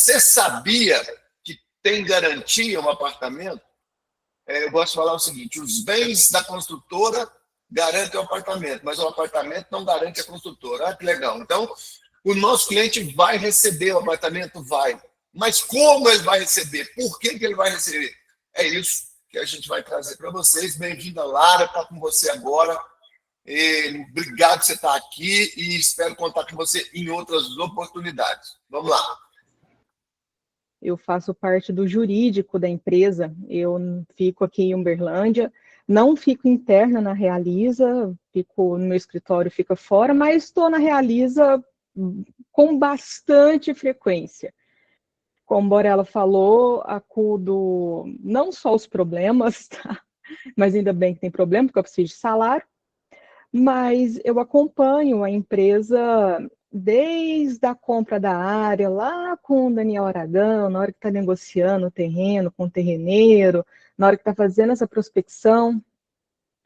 Você sabia que tem garantia um apartamento? Eu gosto de falar o seguinte: os bens da construtora garantem o apartamento, mas o apartamento não garante a construtora. Ah, que legal. Então, o nosso cliente vai receber o apartamento? Vai. Mas como ele vai receber? Por que ele vai receber? É isso que a gente vai trazer para vocês. Bem-vinda, Lara, está com você agora. Obrigado por você estar aqui e espero contar com você em outras oportunidades. Vamos lá. Eu faço parte do jurídico da empresa, eu fico aqui em Uberlândia, não fico interna na Realiza, fico no meu escritório, fica fora, mas estou na Realiza com bastante frequência. Como a Borella falou, acudo não só os problemas, tá? Mas ainda bem que tem problema, porque eu preciso de salário, mas eu acompanho a empresa desde a compra da área, lá com o Daniel Aragão, na hora que está negociando o terreno com o terreneiro, na hora que está fazendo essa prospecção,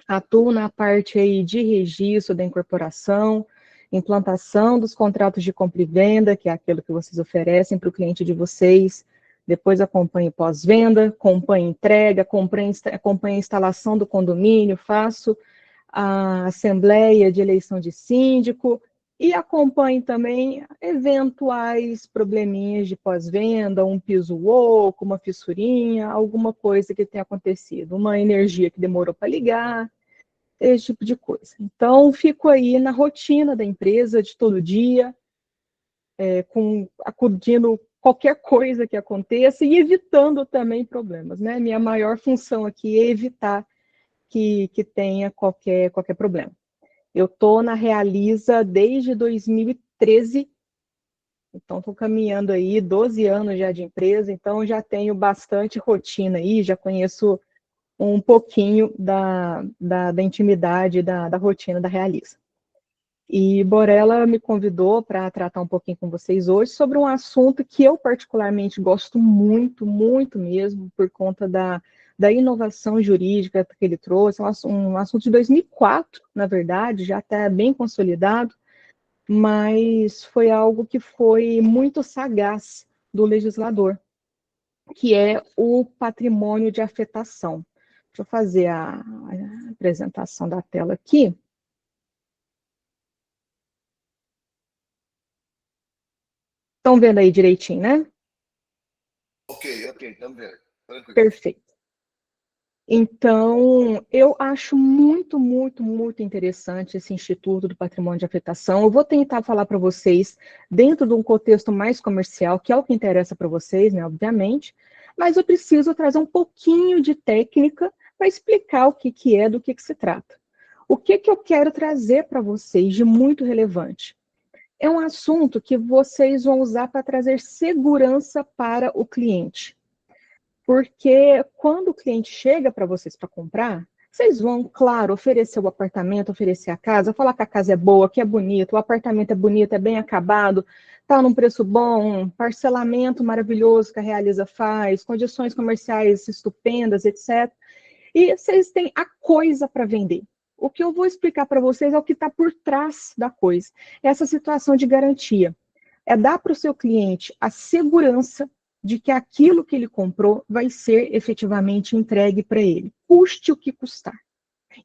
atuo na parte aí de registro da incorporação, implantação dos contratos de compra e venda, que é aquilo que vocês oferecem para o cliente de vocês, depois acompanho pós-venda, acompanho entrega, acompanho a instalação do condomínio, faço a assembleia de eleição de síndico e acompanhe também eventuais probleminhas de pós-venda, um piso oco, uma fissurinha, alguma coisa que tenha acontecido, uma energia que demorou para ligar, esse tipo de coisa. Então, fico aí na rotina da empresa de todo dia, acudindo qualquer coisa que aconteça e evitando também problemas, né? Minha maior função aqui é evitar que tenha qualquer problema. Eu estou na Realiza desde 2013, então estou caminhando aí 12 anos já de empresa, então já tenho bastante rotina aí, já conheço um pouquinho da intimidade da rotina da Realiza. E Borella me convidou para tratar um pouquinho com vocês hoje sobre um assunto que eu particularmente gosto muito, muito mesmo, por conta da inovação jurídica que ele trouxe, um assunto de 2004, na verdade, já está bem consolidado, mas foi algo que foi muito sagaz do legislador, que é o patrimônio de afetação. Deixa eu fazer a apresentação da tela aqui. Estão vendo aí direitinho, né? Ok, estamos vendo. Perfeito. Então, eu acho muito, muito, muito interessante esse Instituto do Patrimônio de Afetação. Eu vou tentar falar para vocês dentro de um contexto mais comercial, que é o que interessa para vocês, né, obviamente, mas eu preciso trazer um pouquinho de técnica para explicar o que é, do que se trata. O que eu quero trazer para vocês de muito relevante? É um assunto que vocês vão usar para trazer segurança para o cliente. Porque quando o cliente chega para vocês para comprar, vocês vão, claro, oferecer o apartamento, oferecer a casa, falar que a casa é boa, que é bonito, o apartamento é bonito, é bem acabado, está num preço bom, parcelamento maravilhoso que a Realiza faz, condições comerciais estupendas, etc. E vocês têm a coisa para vender. O que eu vou explicar para vocês é o que está por trás da coisa. Essa situação de garantia. É dar para o seu cliente a segurança de que aquilo que ele comprou vai ser efetivamente entregue para ele. Custe o que custar.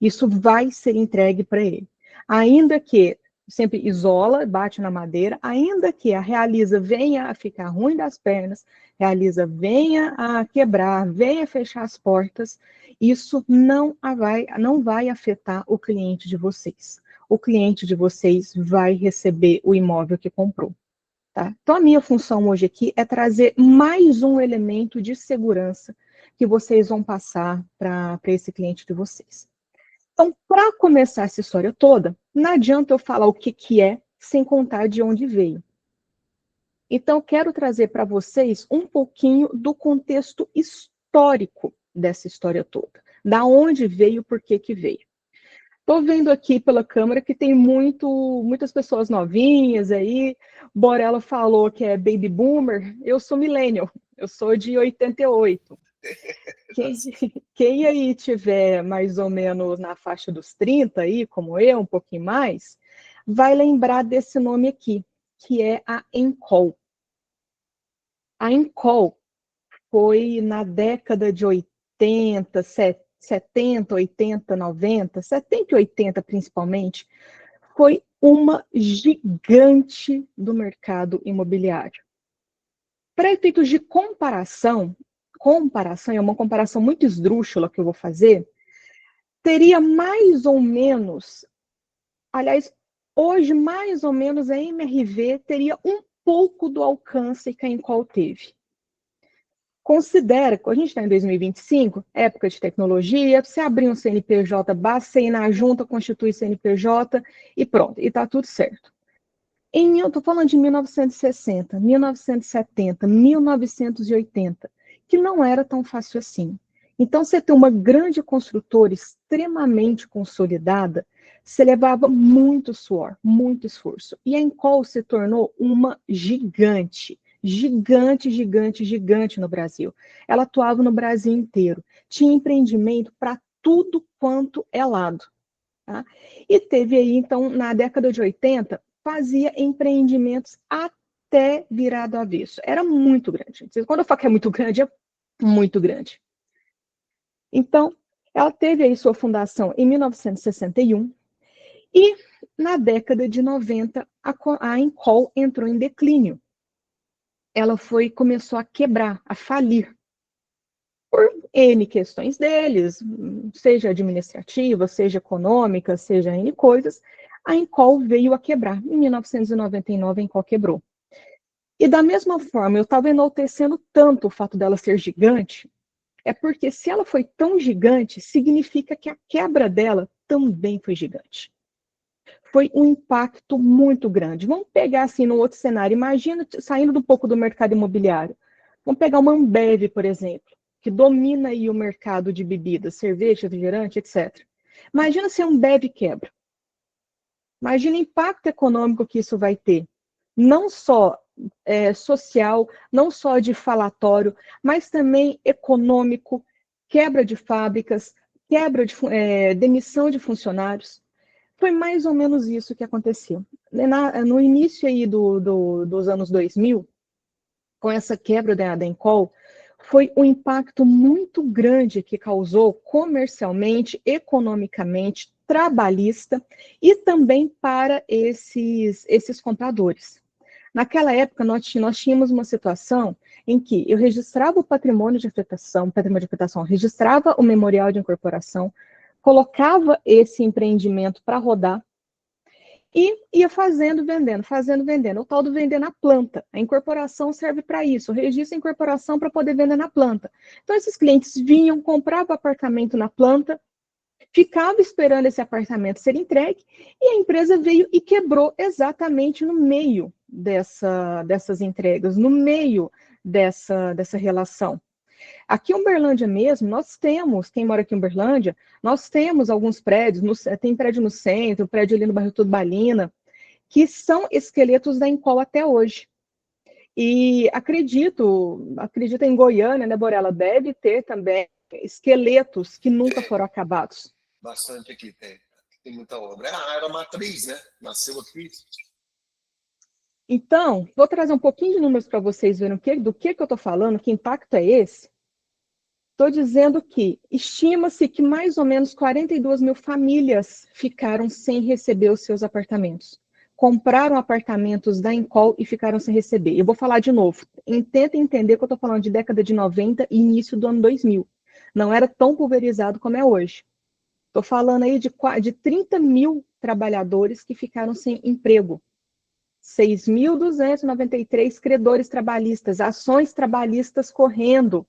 Isso vai ser entregue para ele. Ainda que sempre isola, bate na madeira, ainda que a Realiza venha a ficar ruim das pernas, Realiza venha a quebrar, venha a fechar as portas, isso não vai afetar o cliente de vocês. O cliente de vocês vai receber o imóvel que comprou. Tá? Então, a minha função hoje aqui é trazer mais um elemento de segurança que vocês vão passar para esse cliente de vocês. Então, para começar essa história toda, não adianta eu falar o que é sem contar de onde veio. Então, quero trazer para vocês um pouquinho do contexto histórico dessa história toda. Da onde veio, por que veio. Estou vendo aqui pela câmera que tem muitas pessoas novinhas aí. Borella falou que é baby boomer. Eu sou millennial, eu sou de 88. Quem aí tiver mais ou menos na faixa dos 30 aí, como eu, um pouquinho mais, vai lembrar desse nome aqui, que é a Encol. A Encol foi na década de 80, 70, 80, 90, 70 e 80 principalmente, foi uma gigante do mercado imobiliário. Para efeitos de comparação, é uma comparação muito esdrúxula que eu vou fazer, teria mais ou menos, aliás, hoje mais ou menos a MRV teria um pouco do alcance que a Encol teve. Considera, a gente está em 2025, época de tecnologia, você abrir um CNPJ, basta você ir na junta, constitui CNPJ e pronto, e está tudo certo. Eu estou falando de 1960, 1970, 1980, que não era tão fácil assim. Então, você ter uma grande construtora extremamente consolidada, você levava muito suor, muito esforço. E a Encol se tornou uma gigante, gigante, gigante, gigante no Brasil. Ela atuava no Brasil inteiro. Tinha empreendimento para tudo quanto é lado. Tá? E teve aí, então, na década de 80, fazia empreendimentos até virar do avesso. Era muito grande. Quando eu falo que é muito grande, é muito grande. Então, ela teve aí sua fundação em 1961 e na década de 90 a Encol entrou em declínio. Ela começou a quebrar, a falir. Por N questões deles, seja administrativa, seja econômica, seja N coisas, a Encol veio a quebrar. Em 1999, a Encol quebrou. E da mesma forma, eu estava enaltecendo tanto o fato dela ser gigante, é porque se ela foi tão gigante, significa que a quebra dela também foi gigante. Foi um impacto muito grande. Vamos pegar assim no outro cenário. Imagina saindo um pouco do mercado imobiliário. Vamos pegar uma Ambev, por exemplo, que domina aí o mercado de bebidas, cerveja, refrigerante, etc. Imagina se a Ambev quebra. Imagina o impacto econômico que isso vai ter. Não só social, não só de falatório, mas também econômico, quebra de fábricas, demissão de funcionários. Foi mais ou menos isso que aconteceu. No início aí dos anos 2000, com essa quebra da Encol, foi um impacto muito grande que causou comercialmente, economicamente, trabalhista e também para esses compradores. Naquela época, nós tínhamos uma situação em que eu registrava o patrimônio de afetação, registrava o memorial de incorporação, colocava esse empreendimento para rodar e ia fazendo, vendendo. O tal do vender na planta. A incorporação serve para isso. Registra a incorporação para poder vender na planta. Então, esses clientes vinham, compravam apartamento na planta, ficavam esperando esse apartamento ser entregue, e a empresa veio e quebrou exatamente no meio dessas entregas, no meio dessa relação. Aqui em Uberlândia mesmo, nós temos, quem mora aqui em Uberlândia, nós temos alguns prédios, tem prédio no centro, prédio ali no bairro Tubalina, que são esqueletos da Encol até hoje. E acredito em Goiânia, né, Borella, deve ter também esqueletos que nunca foram acabados. Bastante aqui tem muita obra. Era matriz, né? Nasceu aqui. Então, vou trazer um pouquinho de números para vocês verem do que eu estou falando, que impacto é esse. Estou dizendo que estima-se que mais ou menos 42 mil famílias ficaram sem receber os seus apartamentos. Compraram apartamentos da Encol e ficaram sem receber. Eu vou falar de novo. Tenta entender que eu estou falando de década de 90 e início do ano 2000. Não era tão pulverizado como é hoje. Estou falando aí de 30 mil trabalhadores que ficaram sem emprego. 6.293 credores trabalhistas, ações trabalhistas correndo.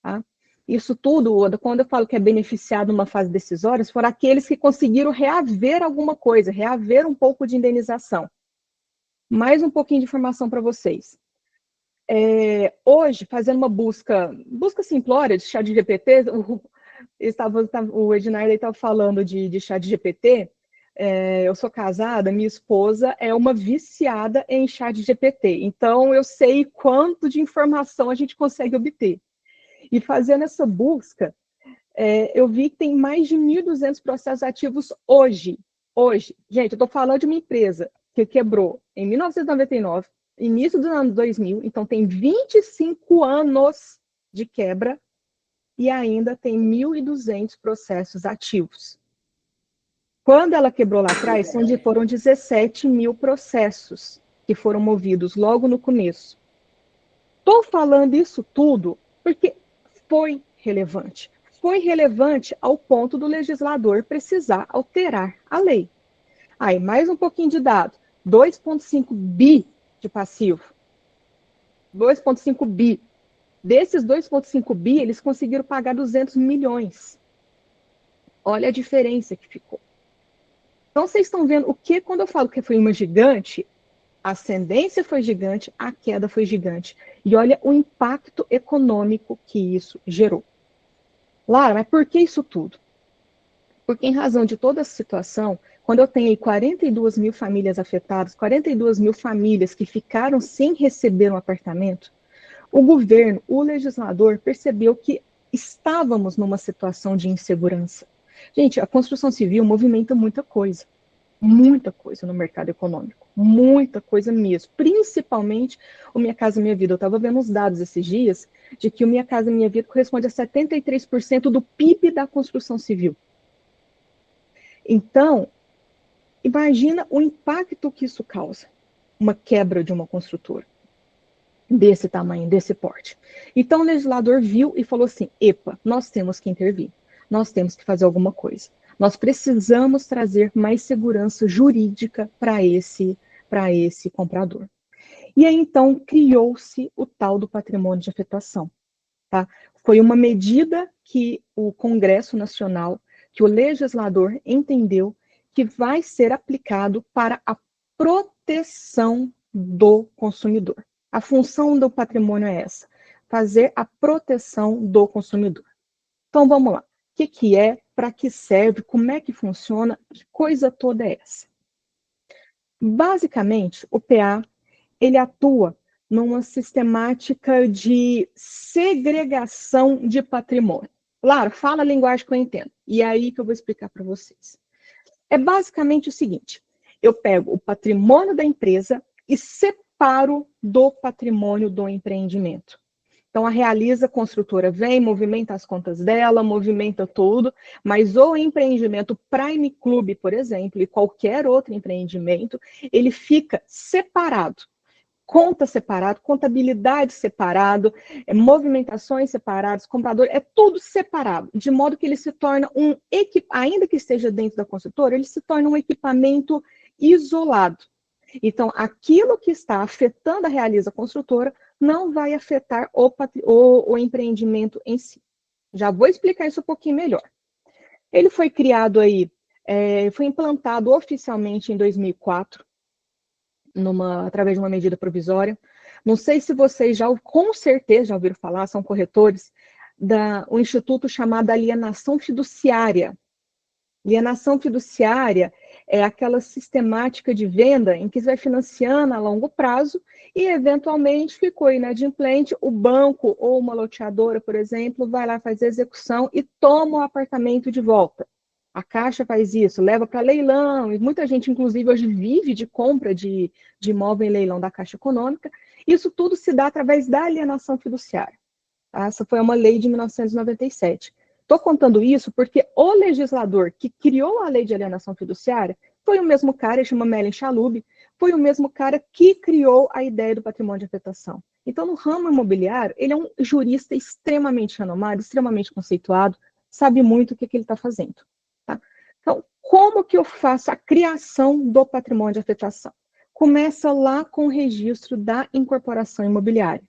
Tá? Isso tudo, quando eu falo que é beneficiado numa fase decisória, foram aqueles que conseguiram reaver alguma coisa, reaver um pouco de indenização. Mais um pouquinho de informação para vocês. Hoje, fazendo uma busca simplória de ChatGPT, o Ednardo estava falando de ChatGPT. Eu sou casada, minha esposa é uma viciada em ChatGPT, então eu sei quanto de informação a gente consegue obter. E fazendo essa busca, eu vi que tem mais de 1.200 processos ativos hoje. Hoje, gente, eu estou falando de uma empresa que quebrou em 1999, início dos anos 2000, então tem 25 anos de quebra e ainda tem 1.200 processos ativos. Quando ela quebrou lá atrás, foram 17 mil processos que foram movidos logo no começo. Estou falando isso tudo porque foi relevante. Foi relevante ao ponto do legislador precisar alterar a lei. Aí, mais um pouquinho de dado. 2,5 bi de passivo. 2,5 bi. Desses 2,5 bi, eles conseguiram pagar 200 milhões. Olha a diferença que ficou. Então, vocês estão vendo o que, quando eu falo que foi uma gigante, a ascendência foi gigante, a queda foi gigante. E olha o impacto econômico que isso gerou. Lara, mas por que isso tudo? Porque em razão de toda essa situação, quando eu tenho aí 42 mil famílias afetadas, 42 mil famílias que ficaram sem receber um apartamento, o governo, o legislador, percebeu que estávamos numa situação de insegurança. Gente, a construção civil movimenta muita coisa no mercado econômico, muita coisa mesmo, principalmente o Minha Casa Minha Vida. Eu estava vendo os dados esses dias de que o Minha Casa Minha Vida corresponde a 73% do PIB da construção civil. Então, imagina o impacto que isso causa, uma quebra de uma construtora desse tamanho, desse porte. Então, o legislador viu e falou assim, epa, nós temos que intervir, nós temos que fazer alguma coisa. Nós precisamos trazer mais segurança jurídica para esse comprador. E aí, então, criou-se o tal do patrimônio de afetação. Tá? Foi uma medida que o Congresso Nacional, que o legislador entendeu que vai ser aplicado para a proteção do consumidor. A função do patrimônio é essa, fazer a proteção do consumidor. Então, vamos lá. O que é, para que serve, como é que funciona, que coisa toda é essa? Basicamente, o PA, ele atua numa sistemática de segregação de patrimônio. Claro, fala a linguagem que eu entendo. E é aí que eu vou explicar para vocês. É basicamente o seguinte, eu pego o patrimônio da empresa e separo do patrimônio do empreendimento. Então, a Realiza Construtora vem, movimenta as contas dela, movimenta tudo, mas o empreendimento Prime Club, por exemplo, e qualquer outro empreendimento, ele fica separado. Conta separado, contabilidade separado, movimentações separadas, comprador, é tudo separado, de modo que ele se torna ainda que esteja dentro da construtora, ele se torna um equipamento isolado. Então, aquilo que está afetando a Realiza Construtora não vai afetar o empreendimento em si. Já vou explicar isso um pouquinho melhor. Ele foi criado aí, foi implantado oficialmente em 2004, através de uma medida provisória. Não sei se vocês com certeza já ouviram falar, são corretores, um instituto chamado alienação fiduciária. Alienação fiduciária é aquela sistemática de venda em que você vai financiando a longo prazo e, eventualmente, ficou inadimplente, o banco ou uma loteadora, por exemplo, vai lá fazer a execução e toma o apartamento de volta. A Caixa faz isso, leva para leilão, e muita gente, inclusive, hoje vive de compra de imóvel em leilão da Caixa Econômica. Isso tudo se dá através da alienação fiduciária. Essa foi uma lei de 1997. Estou contando isso porque o legislador que criou a lei de alienação fiduciária foi o mesmo cara, ele chama Mellen Chalub, foi o mesmo cara que criou a ideia do patrimônio de afetação. Então, no ramo imobiliário, ele é um jurista extremamente renomado, extremamente conceituado, sabe muito o que ele está fazendo. Tá? Então, como que eu faço a criação do patrimônio de afetação? Começa lá com o registro da incorporação imobiliária.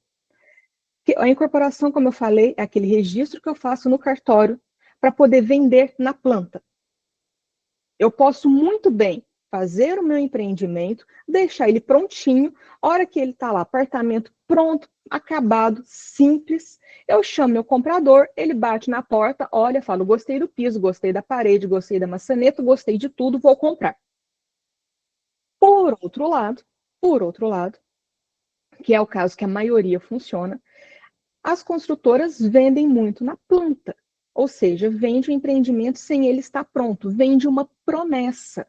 A incorporação, como eu falei, é aquele registro que eu faço no cartório para poder vender na planta. Eu posso muito bem fazer o meu empreendimento, deixar ele prontinho, a hora que ele está lá, apartamento pronto, acabado, simples, eu chamo meu comprador, ele bate na porta, olha, falo, gostei do piso, gostei da parede, gostei da maçaneta, gostei de tudo, vou comprar. Por outro lado, que é o caso que a maioria funciona, as construtoras vendem muito na planta, ou seja, vende o empreendimento sem ele estar pronto, vende uma promessa.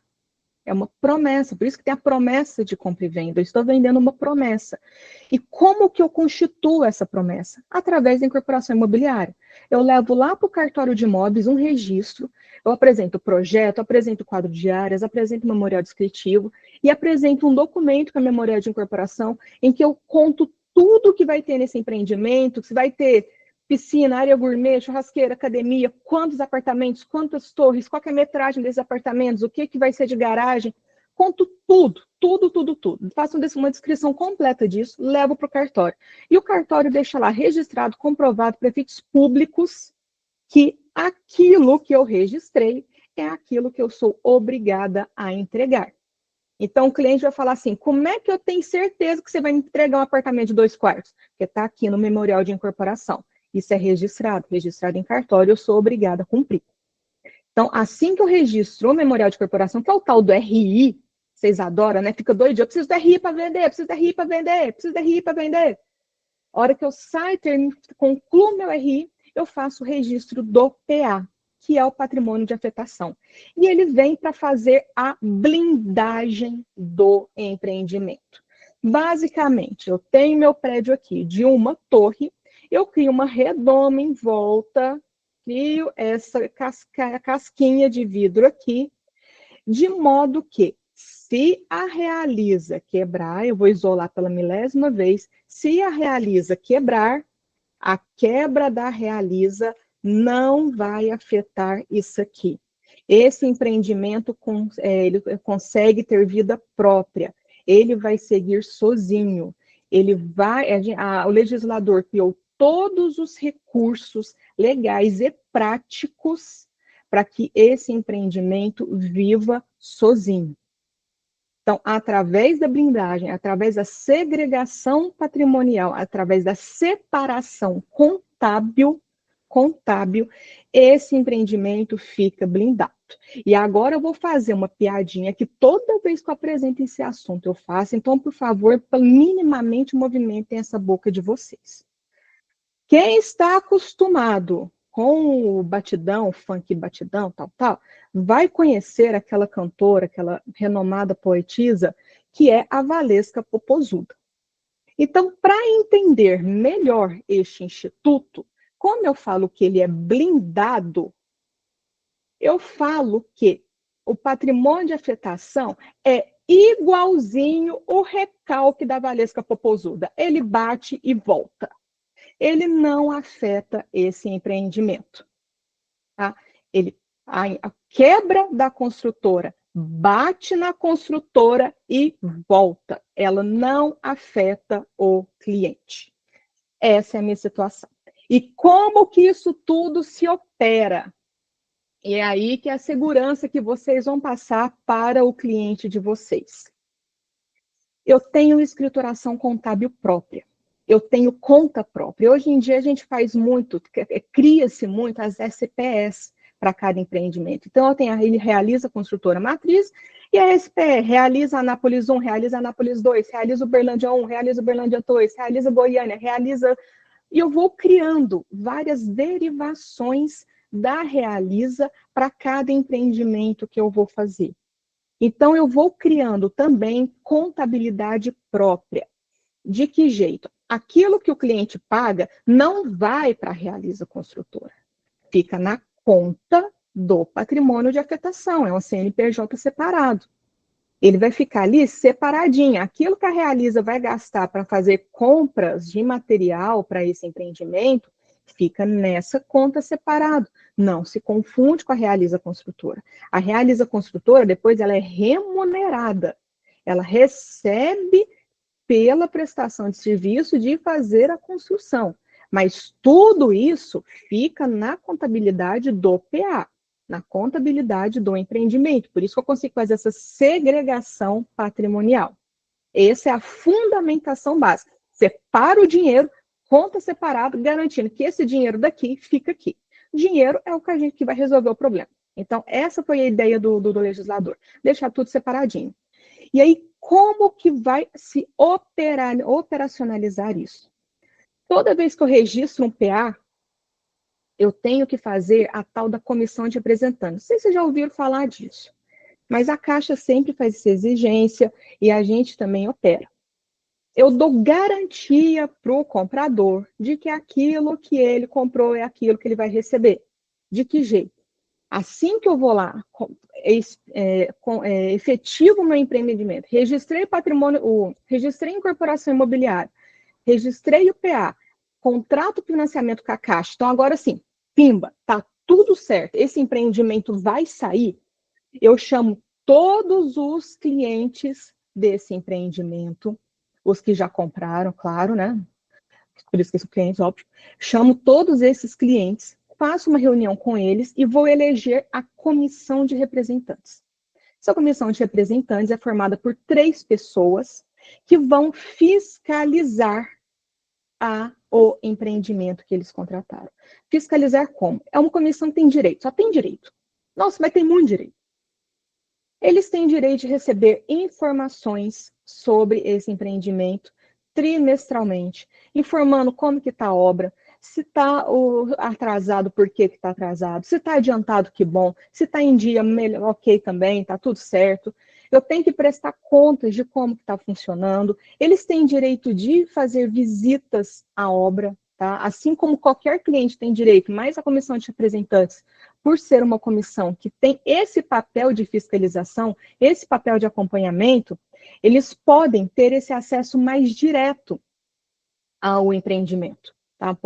É uma promessa, por isso que tem a promessa de compra e venda. Eu estou vendendo uma promessa. E como que eu constituo essa promessa? Através da incorporação imobiliária. Eu levo lá para o cartório de imóveis um registro, eu apresento o projeto, apresento o quadro de áreas, apresento o memorial descritivo e apresento um documento com a memorial de incorporação em que eu conto tudo que vai ter nesse empreendimento, que vai ter piscina, área gourmet, churrasqueira, academia, quantos apartamentos, quantas torres, qual que é a metragem desses apartamentos, o que vai ser de garagem. Conto tudo, tudo, tudo, tudo. Faço uma descrição completa disso, levo para o cartório. E o cartório deixa lá registrado, comprovado para efeitos públicos que aquilo que eu registrei é aquilo que eu sou obrigada a entregar. Então, o cliente vai falar assim, como é que eu tenho certeza que você vai entregar um apartamento de 2 quartos? Porque está aqui no memorial de incorporação. Isso é registrado em cartório, eu sou obrigada a cumprir. Então, assim que eu registro o memorial de corporação, que é o tal do RI, vocês adoram, né? Fica doidinho, eu preciso do RI para vender, preciso do RI para vender, preciso do RI para vender. A hora que eu saio, concluo meu RI, eu faço o registro do PA, que é o patrimônio de afetação. E ele vem para fazer a blindagem do empreendimento. Basicamente, eu tenho meu prédio aqui de uma torre, eu crio uma redoma em volta, crio essa casquinha de vidro aqui, de modo que, se a Realiza quebrar, eu vou isolar pela milésima vez, se a Realiza quebrar, a quebra da Realiza não vai afetar isso aqui. Esse empreendimento ele consegue ter vida própria, ele vai seguir sozinho, ele vai, o legislador criou todos os recursos legais e práticos para que esse empreendimento viva sozinho. Então, através da blindagem, através da segregação patrimonial, através da separação contábil, esse empreendimento fica blindado. E agora eu vou fazer uma piadinha que toda vez que eu apresento esse assunto eu faço, então, por favor, minimamente movimentem essa boca de vocês. Quem está acostumado com o batidão, funk batidão, tal, vai conhecer aquela cantora, aquela renomada poetisa, que é a Valesca Popozuda. Então, para entender melhor este instituto, como eu falo que ele é blindado, eu falo que o patrimônio de afetação é igualzinho o recalque da Valesca Popozuda. Ele bate e volta. Ele não afeta esse empreendimento. Tá? A quebra da construtora bate na construtora e volta. Ela não afeta o cliente. Essa é a minha situação. E como que isso tudo se opera? E é aí que é a segurança que vocês vão passar para o cliente de vocês. Eu tenho escrituração contábil própria. Eu tenho conta própria. Hoje em dia a gente faz muito, cria-se muito as SPS para cada empreendimento. Então, ele realiza a construtora matriz e a SPE realiza a Anápolis 1, realiza a Anápolis 2, realiza o Uberlândia 1, realiza o Uberlândia 2, realiza Goiânia, realiza... E eu vou criando várias derivações da Realiza para cada empreendimento que eu vou fazer. Então, eu vou criando também contabilidade própria. De que jeito? Aquilo que o cliente paga não vai para a Realiza Construtora. Fica na conta do patrimônio de afetação, é um CNPJ separado. Ele vai ficar ali separadinho. Aquilo que a Realiza vai gastar para fazer compras de material para esse empreendimento, fica nessa conta separado. Não se confunde com a Realiza Construtora. A Realiza Construtora, depois, ela é remunerada. Ela recebe pela prestação de serviço de fazer a construção. Mas tudo isso fica na contabilidade do PA, na contabilidade do empreendimento. Por isso que eu consigo fazer essa segregação patrimonial. Essa é a fundamentação básica. Separa o dinheiro, conta separado, garantindo que esse dinheiro daqui fica aqui. Dinheiro é o que a gente que vai resolver o problema. Então, essa foi a ideia do legislador. Deixar tudo separadinho. E aí, como que vai se operacionalizar isso? Toda vez que eu registro um PA, eu tenho que fazer a tal da comissão de representantes. Não sei se vocês já ouviram falar disso. Mas a Caixa sempre faz essa exigência e a gente também opera. Eu dou garantia para o comprador de que aquilo que ele comprou é aquilo que ele vai receber. De que jeito? Assim que eu vou lá, efetivo o meu empreendimento, registrei patrimônio, registrei incorporação imobiliária, registrei o PA, contrato financiamento com a Caixa. Então, agora sim, pimba, tá tudo certo. Esse empreendimento vai sair. Eu chamo todos os clientes desse empreendimento, os que já compraram, claro, né? Por isso que são clientes, óbvio. Chamo todos esses clientes, faço uma reunião com eles e vou eleger a comissão de representantes. Essa comissão de representantes é formada por 3 pessoas que vão fiscalizar o empreendimento que eles contrataram. Fiscalizar como? É uma comissão que tem direito, só tem direito. Nossa, mas tem muito direito. Eles têm direito de receber informações sobre esse empreendimento trimestralmente, informando como que está a obra, se está atrasado, por que está atrasado, se está adiantado, que bom, se está em dia, melhor, ok também, está tudo certo. Eu tenho que prestar contas de como está funcionando. Eles têm direito de fazer visitas à obra, tá? Assim como qualquer cliente tem direito, mas a comissão de representantes, por ser uma comissão que tem esse papel de fiscalização, esse papel de acompanhamento, eles podem ter esse acesso mais direto ao empreendimento. Tá?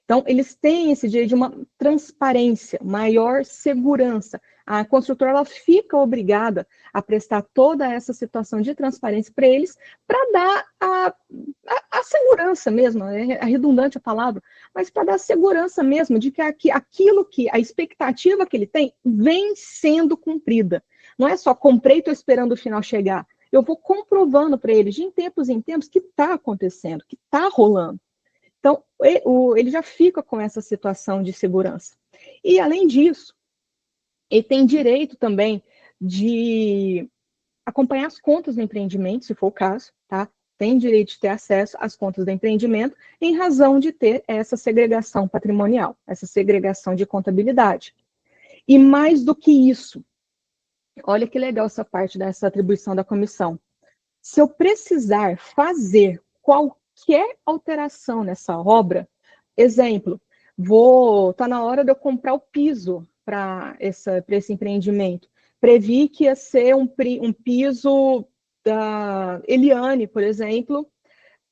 Então, eles têm esse direito de uma transparência, maior segurança. A construtora ela fica obrigada a prestar toda essa situação de transparência para eles, para dar a segurança mesmo, é redundante a palavra, mas para dar segurança mesmo de que aquilo que, a expectativa que ele tem, vem sendo cumprida. Não é só comprei e estou esperando o final chegar. Eu vou comprovando para eles, de tempos em tempos, que está acontecendo, que está rolando. Então, ele já fica com essa situação de segurança. E, além disso, ele tem direito também de acompanhar as contas do empreendimento, se for o caso, tá? Tem direito de ter acesso às contas do empreendimento em razão de ter essa segregação patrimonial, essa segregação de contabilidade. E mais do que isso, olha que legal essa parte dessa atribuição da comissão. Se eu precisar fazer qualquer alteração nessa obra, exemplo, tá na hora de eu comprar o piso para esse empreendimento. Previ que ia ser um piso da Eliane, por exemplo,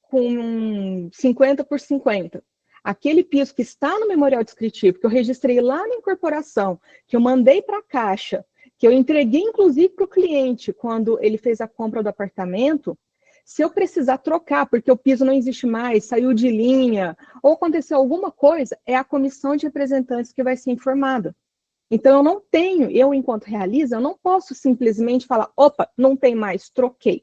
com 50 por 50. Aquele piso que está no memorial descritivo, que eu registrei lá na incorporação, que eu mandei para a Caixa, que eu entreguei, inclusive, para o cliente quando ele fez a compra do apartamento, se eu precisar trocar, porque o piso não existe mais, saiu de linha, ou aconteceu alguma coisa, é a comissão de representantes que vai ser informada. Então, eu não tenho, enquanto realiza, eu não posso simplesmente falar, opa, não tem mais, troquei.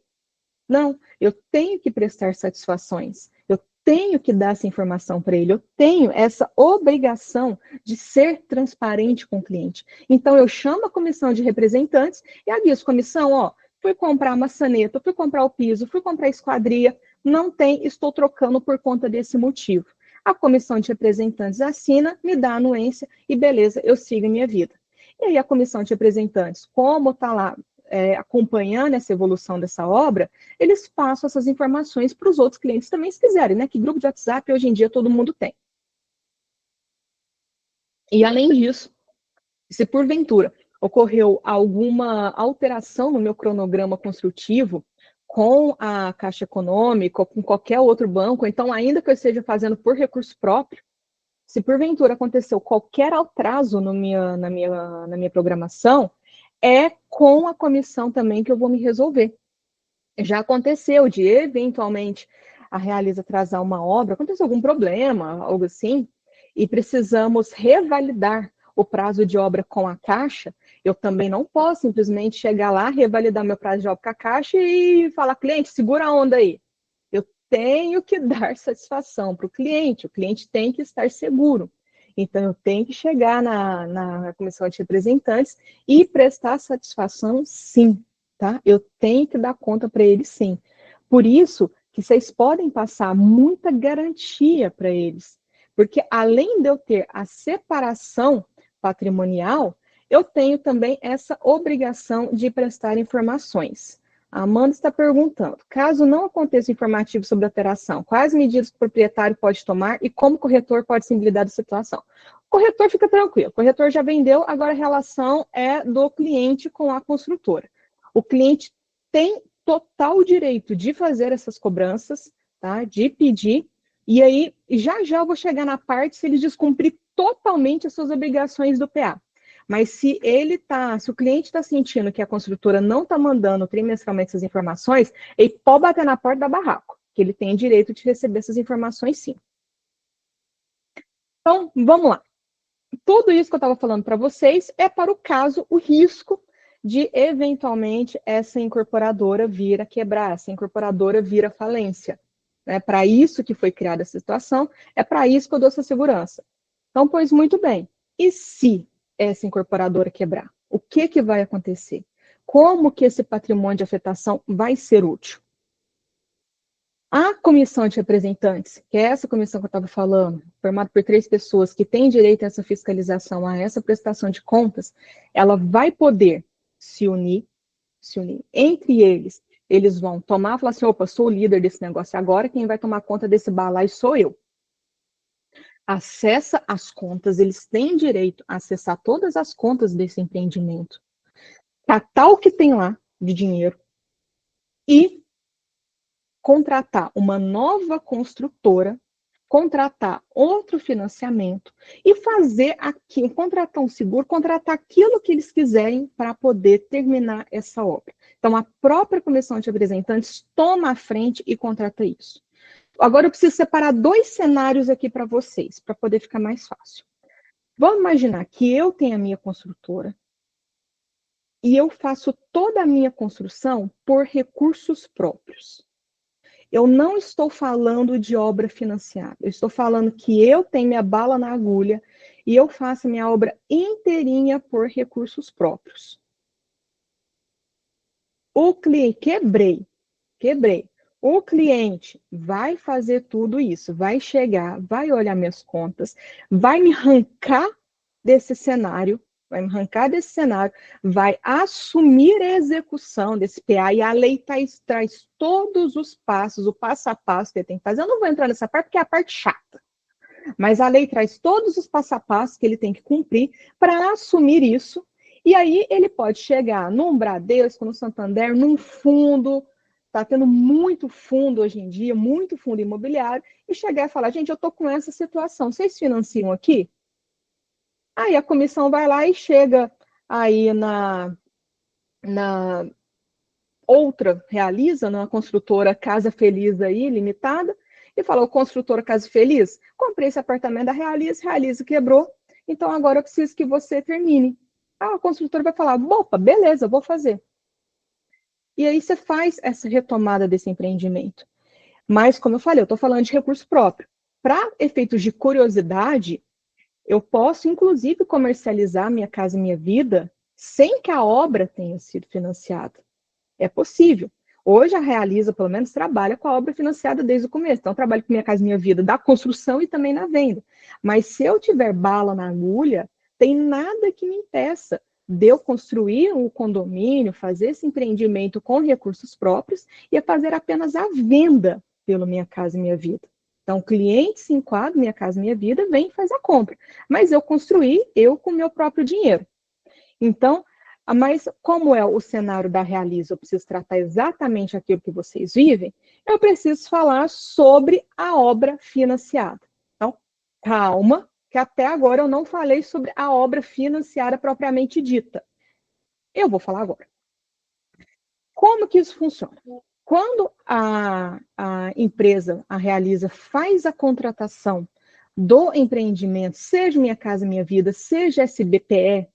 Não, eu tenho que prestar satisfações, eu tenho que dar essa informação para ele, eu tenho essa obrigação de ser transparente com o cliente. Então, eu chamo a comissão de representantes e aviso, comissão, ó, fui comprar a maçaneta, fui comprar o piso, fui comprar a esquadria, não tem, estou trocando por conta desse motivo. A comissão de representantes assina, me dá a anuência e beleza, eu sigo a minha vida. E aí a comissão de representantes, como está lá acompanhando essa evolução dessa obra, eles passam essas informações para os outros clientes também, se quiserem, né? Que grupo de WhatsApp hoje em dia todo mundo tem. E além disso, se porventura ocorreu alguma alteração no meu cronograma construtivo com a Caixa Econômica ou com qualquer outro banco, então ainda que eu esteja fazendo por recurso próprio, se porventura aconteceu qualquer atraso na minha programação, é com a comissão também que eu vou me resolver. Já aconteceu de, eventualmente, a Realiza atrasar uma obra, aconteceu algum problema, algo assim, e precisamos revalidar o prazo de obra com a Caixa, eu também não posso simplesmente chegar lá, revalidar meu prazo de obra com a Caixa e falar, cliente, segura a onda aí. Eu tenho que dar satisfação para o cliente tem que estar seguro. Então, eu tenho que chegar na comissão de representantes e prestar satisfação, sim, tá? Eu tenho que dar conta para eles, sim. Por isso que vocês podem passar muita garantia para eles. Porque, além de eu ter a separação patrimonial, eu tenho também essa obrigação de prestar informações. A Amanda está perguntando, caso não aconteça informativo sobre alteração, quais medidas o proprietário pode tomar e como o corretor pode se habilitar da situação? O corretor fica tranquilo, o corretor já vendeu, agora a relação é do cliente com a construtora. O cliente tem total direito de fazer essas cobranças, tá? De pedir, e aí já eu vou chegar na parte se ele descumprir totalmente as suas obrigações do PA. Mas se o cliente está sentindo que a construtora não está mandando trimestralmente essas informações, ele pode bater na porta da barraco, que ele tem direito de receber essas informações sim. Então, vamos lá. Tudo isso que eu estava falando para vocês é para o caso, o risco de, eventualmente, essa incorporadora vir a quebrar, essa incorporadora vir a falência. É para isso que foi criada essa situação, é para isso que eu dou essa segurança. Então, pois muito bem. E se essa incorporadora quebrar? O que vai acontecer? Como que esse patrimônio de afetação vai ser útil? A comissão de representantes, que é essa comissão que eu estava falando, formada por 3 pessoas que têm direito a essa fiscalização, a essa prestação de contas, ela vai poder se unir. Entre eles vão tomar e falar assim, opa, sou o líder desse negócio agora, quem vai tomar conta desse balaio sou eu. Acessa as contas, eles têm direito a acessar todas as contas desse empreendimento, tratar o que tem lá de dinheiro e contratar uma nova construtora, contratar outro financiamento e fazer aqui, contratar um seguro, contratar aquilo que eles quiserem para poder terminar essa obra. Então, a própria comissão de representantes toma a frente e contrata isso. Agora eu preciso separar 2 cenários aqui para vocês, para poder ficar mais fácil. Vamos imaginar que eu tenho a minha construtora e eu faço toda a minha construção por recursos próprios. Eu não estou falando de obra financiada, eu estou falando que eu tenho minha bala na agulha e eu faço minha obra inteirinha por recursos próprios. O cliente, quebrei. O cliente vai fazer tudo isso, vai chegar, vai olhar minhas contas, vai me arrancar desse cenário, vai assumir a execução desse PA e a lei traz todos os passos, o passo a passo que ele tem que fazer. Eu não vou entrar nessa parte porque é a parte chata, mas a lei traz todos os passo a passo que ele tem que cumprir para assumir isso, e aí ele pode chegar num Bradesco, no Santander, num fundo. Está tendo muito fundo hoje em dia, muito fundo imobiliário, e chegar e falar, gente, eu estou com essa situação, vocês financiam aqui? Aí a comissão vai lá e chega aí na outra, realiza, na construtora Casa Feliz aí, limitada, e fala, o construtora Casa Feliz, comprei esse apartamento da Realiza quebrou, então agora eu preciso que você termine. A construtora vai falar, opa, beleza, vou fazer. E aí você faz essa retomada desse empreendimento. Mas, como eu falei, eu estou falando de recurso próprio. Para efeitos de curiosidade, eu posso, inclusive, comercializar Minha Casa Minha Vida sem que a obra tenha sido financiada. É possível. Hoje a Realiza, pelo menos, trabalha com a obra financiada desde o começo. Então, eu trabalho com Minha Casa Minha Vida da construção e também na venda. Mas se eu tiver bala na agulha, tem nada que me impeça de eu construir um condomínio, fazer esse empreendimento com recursos próprios e fazer apenas a venda pelo Minha Casa Minha Vida. Então, o cliente se enquadra, Minha Casa Minha Vida, vem e faz a compra. Mas eu construí, eu com o meu próprio dinheiro. Então, mas como é o cenário da Realiza, eu preciso tratar exatamente aquilo que vocês vivem, eu preciso falar sobre a obra financiada. Então, calma, que até agora eu não falei sobre a obra financiada propriamente dita. Eu vou falar agora. Como que isso funciona? Quando a empresa, a Realiza, faz a contratação do empreendimento, seja Minha Casa Minha Vida, seja SBPE,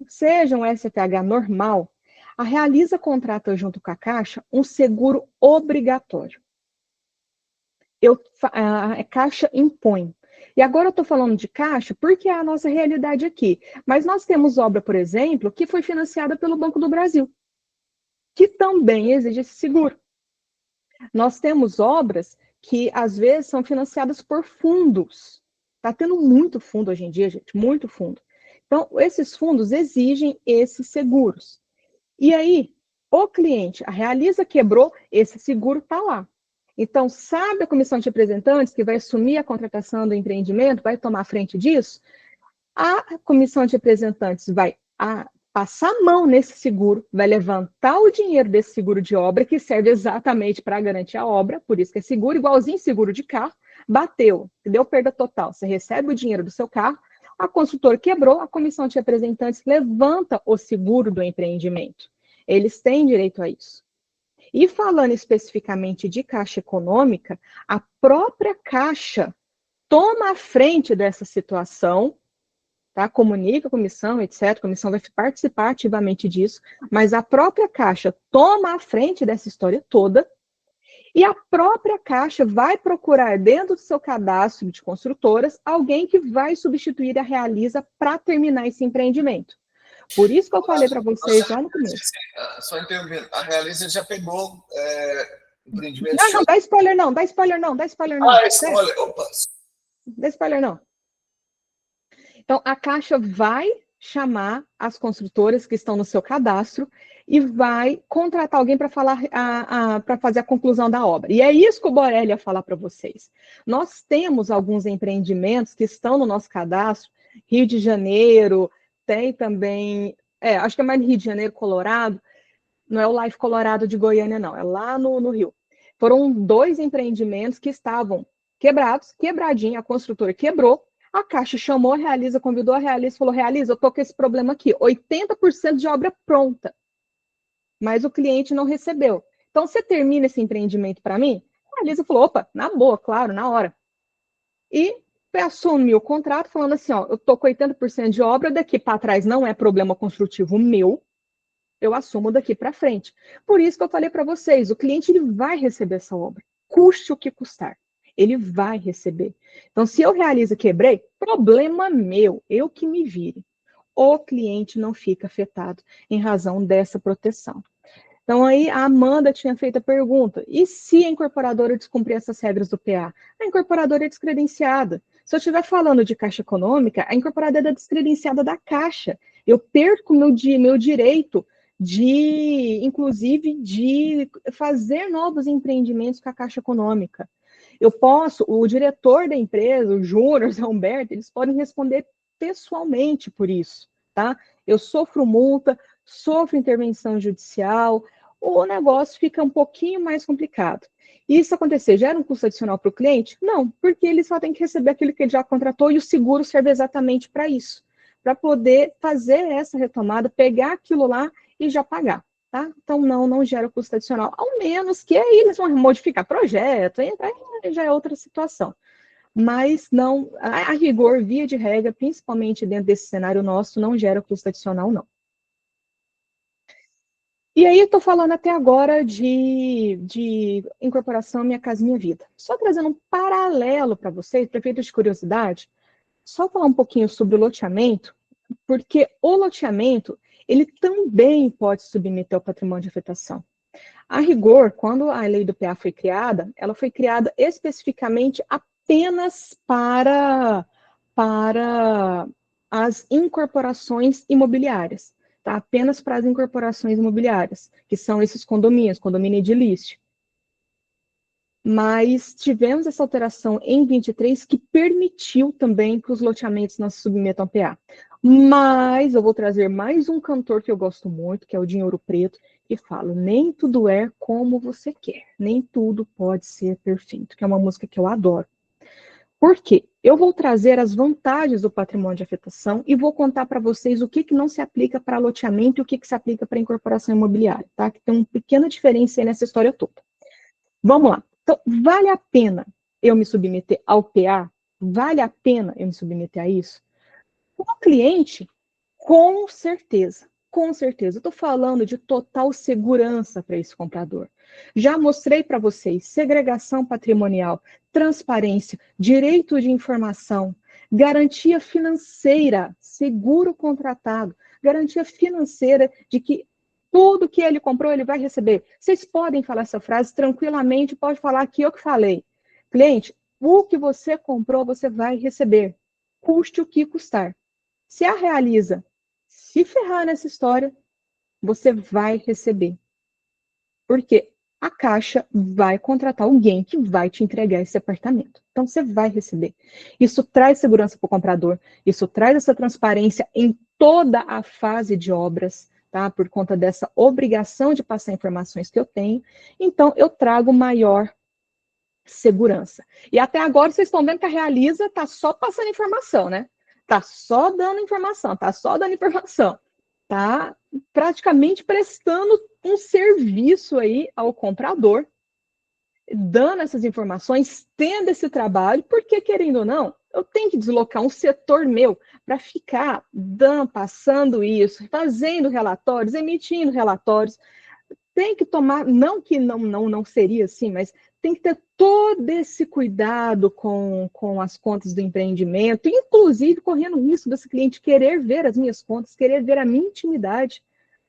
seja um SFH normal, a Realiza contrata junto com a Caixa um seguro obrigatório. A Caixa impõe. E agora eu estou falando de Caixa porque é a nossa realidade aqui. Mas nós temos obra, por exemplo, que foi financiada pelo Banco do Brasil, que também exige esse seguro. Nós temos obras que, às vezes, são financiadas por fundos. Está tendo muito fundo hoje em dia, gente, muito fundo. Então, esses fundos exigem esses seguros. E aí, o cliente, a Realiza quebrou, esse seguro está lá. Então, sabe a comissão de representantes que vai assumir a contratação do empreendimento, vai tomar frente disso? A comissão de representantes vai passar a mão nesse seguro, vai levantar o dinheiro desse seguro de obra, que serve exatamente para garantir a obra, por isso que é seguro, igualzinho seguro de carro, bateu, deu perda total, você recebe o dinheiro do seu carro, a construtora quebrou, a comissão de representantes levanta o seguro do empreendimento. Eles têm direito a isso. E falando especificamente de Caixa Econômica, a própria Caixa toma a frente dessa situação, tá? Comunica a comissão, etc. A comissão vai participar ativamente disso, mas a própria Caixa toma a frente dessa história toda e a própria Caixa vai procurar dentro do seu cadastro de construtoras alguém que vai substituir a Realiza para terminar esse empreendimento. Por isso que eu falei para vocês lá no começo. Só interrompendo, a Realiza já pegou empreendimento... Não, dá spoiler não, dá spoiler não, dá spoiler não. Spoiler, opa! Dá spoiler não. Então, a Caixa vai chamar as construtoras que estão no seu cadastro e vai contratar alguém para fazer a conclusão da obra. E é isso que o Borelli ia falar para vocês. Nós temos alguns empreendimentos que estão no nosso cadastro, Rio de Janeiro, tem também, acho que é mais Rio de Janeiro, Colorado, não é o Life Colorado de Goiânia, não, é lá no Rio. Foram 2 empreendimentos que estavam quebrados, quebradinho, a construtora quebrou, a Caixa chamou a Realiza, convidou a Realiza e falou, Realiza, eu tô com esse problema aqui, 80% de obra pronta, mas o cliente não recebeu. Então, você termina esse empreendimento para mim? A Realiza falou, opa, na boa, claro, na hora. E assumiu o contrato falando assim, ó, eu tô com 80% de obra, daqui para trás não é problema construtivo meu, eu assumo daqui para frente. Por isso que eu falei para vocês, o cliente ele vai receber essa obra, custe o que custar. Ele vai receber. Então, se eu Realiza quebrei, problema meu, eu que me vire. O cliente não fica afetado em razão dessa proteção. Então, aí a Amanda tinha feito a pergunta, e se a incorporadora descumprir essas regras do PA? A incorporadora é descredenciada. Se eu estiver falando de Caixa Econômica, a incorporadora é descredenciada da Caixa. Eu perco meu direito inclusive, de fazer novos empreendimentos com a Caixa Econômica. O diretor da empresa, o Júnior, o Humberto, eles podem responder pessoalmente por isso, tá? Eu sofro multa, sofro intervenção judicial, o negócio fica um pouquinho mais complicado. E isso acontecer, gera um custo adicional para o cliente? Não, porque ele só tem que receber aquilo que ele já contratou e o seguro serve exatamente para isso, para poder fazer essa retomada, pegar aquilo lá e já pagar. Tá? Então, não gera custo adicional, ao menos que aí eles vão modificar projeto, aí já é outra situação. Mas não, a rigor, via de regra, principalmente dentro desse cenário nosso, não gera custo adicional, não. E aí, eu estou falando até agora de incorporação Minha Casa Minha Vida. Só trazendo um paralelo para vocês, para efeito de curiosidade, só falar um pouquinho sobre o loteamento, porque o loteamento, ele também pode submeter ao patrimônio de afetação. A rigor, quando a lei do PA foi criada, ela foi criada especificamente apenas para as incorporações imobiliárias, tá? Apenas para as incorporações imobiliárias, que são esses condomínios, condomínio edilício. Mas tivemos essa alteração em 23 que permitiu também que os loteamentos não se submetam ao PA. Mas eu vou trazer mais um cantor que eu gosto muito, que é o Dinho Ouro Preto, que fala, nem tudo é como você quer, nem tudo pode ser perfeito, que é uma música que eu adoro. Por quê? Eu vou trazer as vantagens do patrimônio de afetação e vou contar para vocês o que não se aplica para loteamento e o que se aplica para incorporação imobiliária, tá? Que tem uma pequena diferença aí nessa história toda. Vamos lá. Então, vale a pena eu me submeter ao PA? Vale a pena eu me submeter a isso? O cliente, com certeza. Com certeza. Eu estou falando de total segurança para esse comprador. Já mostrei para vocês segregação patrimonial, transparência, direito de informação, garantia financeira, seguro contratado, garantia financeira de que tudo que ele comprou, ele vai receber. Vocês podem falar essa frase tranquilamente, pode falar que eu que falei. Cliente, o que você comprou, você vai receber. Custe o que custar. Se a Realiza se ferrar nessa história, você vai receber. Porque a Caixa vai contratar alguém que vai te entregar esse apartamento. Então, você vai receber. Isso traz segurança para o comprador, isso traz essa transparência em toda a fase de obras, tá? Por conta dessa obrigação de passar informações que eu tenho. Então, eu trago maior segurança. E até agora, vocês estão vendo que a Realiza está só passando informação, né? Está só dando informação, está só dando informação. Tá praticamente prestando um serviço aí ao comprador, dando essas informações, tendo esse trabalho, porque, querendo ou não, eu tenho que deslocar um setor meu para ficar passando isso, fazendo relatórios, emitindo relatórios. Tem que tomar, não que não seria assim, mas tem que ter todo esse cuidado com as contas do empreendimento, inclusive correndo o risco desse cliente querer ver as minhas contas, querer ver a minha intimidade.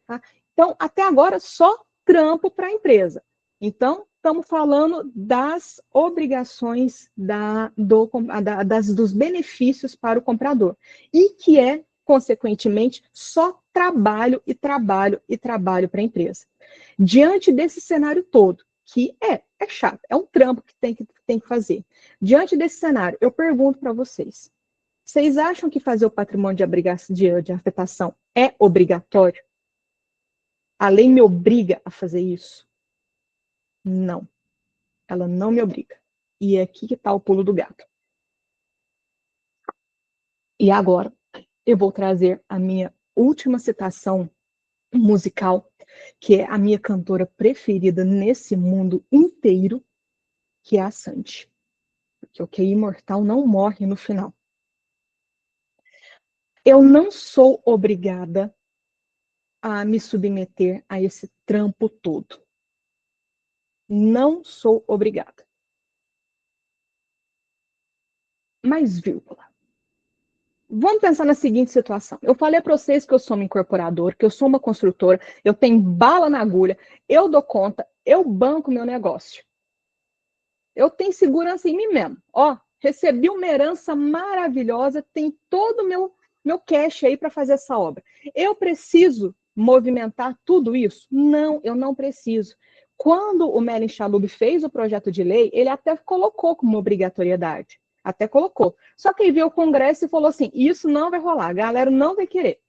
Tá? Então, até agora, só trampo para a empresa. Então, estamos falando das obrigações dos benefícios para o comprador. E que é, consequentemente, só trabalho e trabalho e trabalho para a empresa. Diante desse cenário todo, que é chato, é um trampo que tem que fazer. Diante desse cenário, eu pergunto para vocês, vocês acham que fazer o patrimônio de afetação é obrigatório? A lei me obriga a fazer isso? Não, ela não me obriga. E é aqui que está o pulo do gato. E agora, eu vou trazer a minha última citação musical, que é a minha cantora preferida nesse mundo inteiro, que é a Sandy. Porque o que é imortal não morre no final. Eu não sou obrigada a me submeter a esse trampo todo. Não sou obrigada. Mas, vírgula. Vamos pensar na seguinte situação. Eu falei para vocês que eu sou uma incorporadora, que eu sou uma construtora, eu tenho bala na agulha, eu dou conta, eu banco meu negócio. Eu tenho segurança em mim mesmo. Ó, recebi uma herança maravilhosa, tem todo o meu cash aí para fazer essa obra. Eu preciso movimentar tudo isso? Não, eu não preciso. Quando o Melin Chalub fez o projeto de lei, ele até colocou como obrigatoriedade. Até colocou. Só que aí veio o Congresso e falou assim, isso não vai rolar, a galera não vai querer.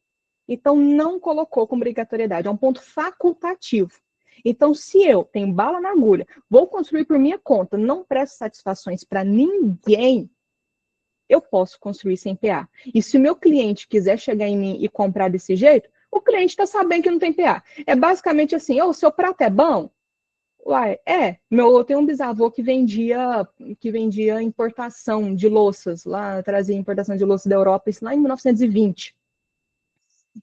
Então, não colocou como obrigatoriedade, é um ponto facultativo. Então, se eu tenho bala na agulha, vou construir por minha conta, não presto satisfações para ninguém, eu posso construir sem PA. E se o meu cliente quiser chegar em mim e comprar desse jeito, o cliente está sabendo que não tem PA. É basicamente assim, o seu prato é bom? Uai, eu tenho um bisavô que vendia importação de louças, trazia importação de louças da Europa, isso lá em 1920.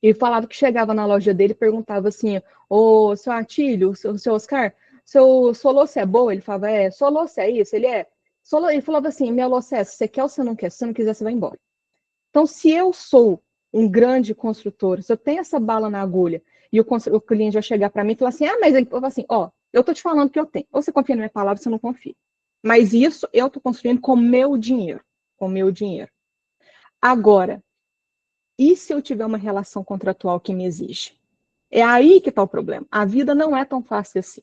E falava que chegava na loja dele e perguntava assim, ô, seu Atílio, seu Oscar, sua louça é boa? Ele falava, sua louça é isso? Ele falava assim, minha louça é essa, você quer ou você não quer? Se você não quiser, você vai embora. Então, se eu sou um grande construtor, se eu tenho essa bala na agulha, e o cliente vai chegar para mim e falar assim, mas ele fala assim, eu tô te falando que eu tenho. Ou você confia na minha palavra, ou você não confia. Mas isso eu tô construindo com meu dinheiro. Com meu dinheiro. Agora, e se eu tiver uma relação contratual que me exige? É aí que está o problema. A vida não é tão fácil assim.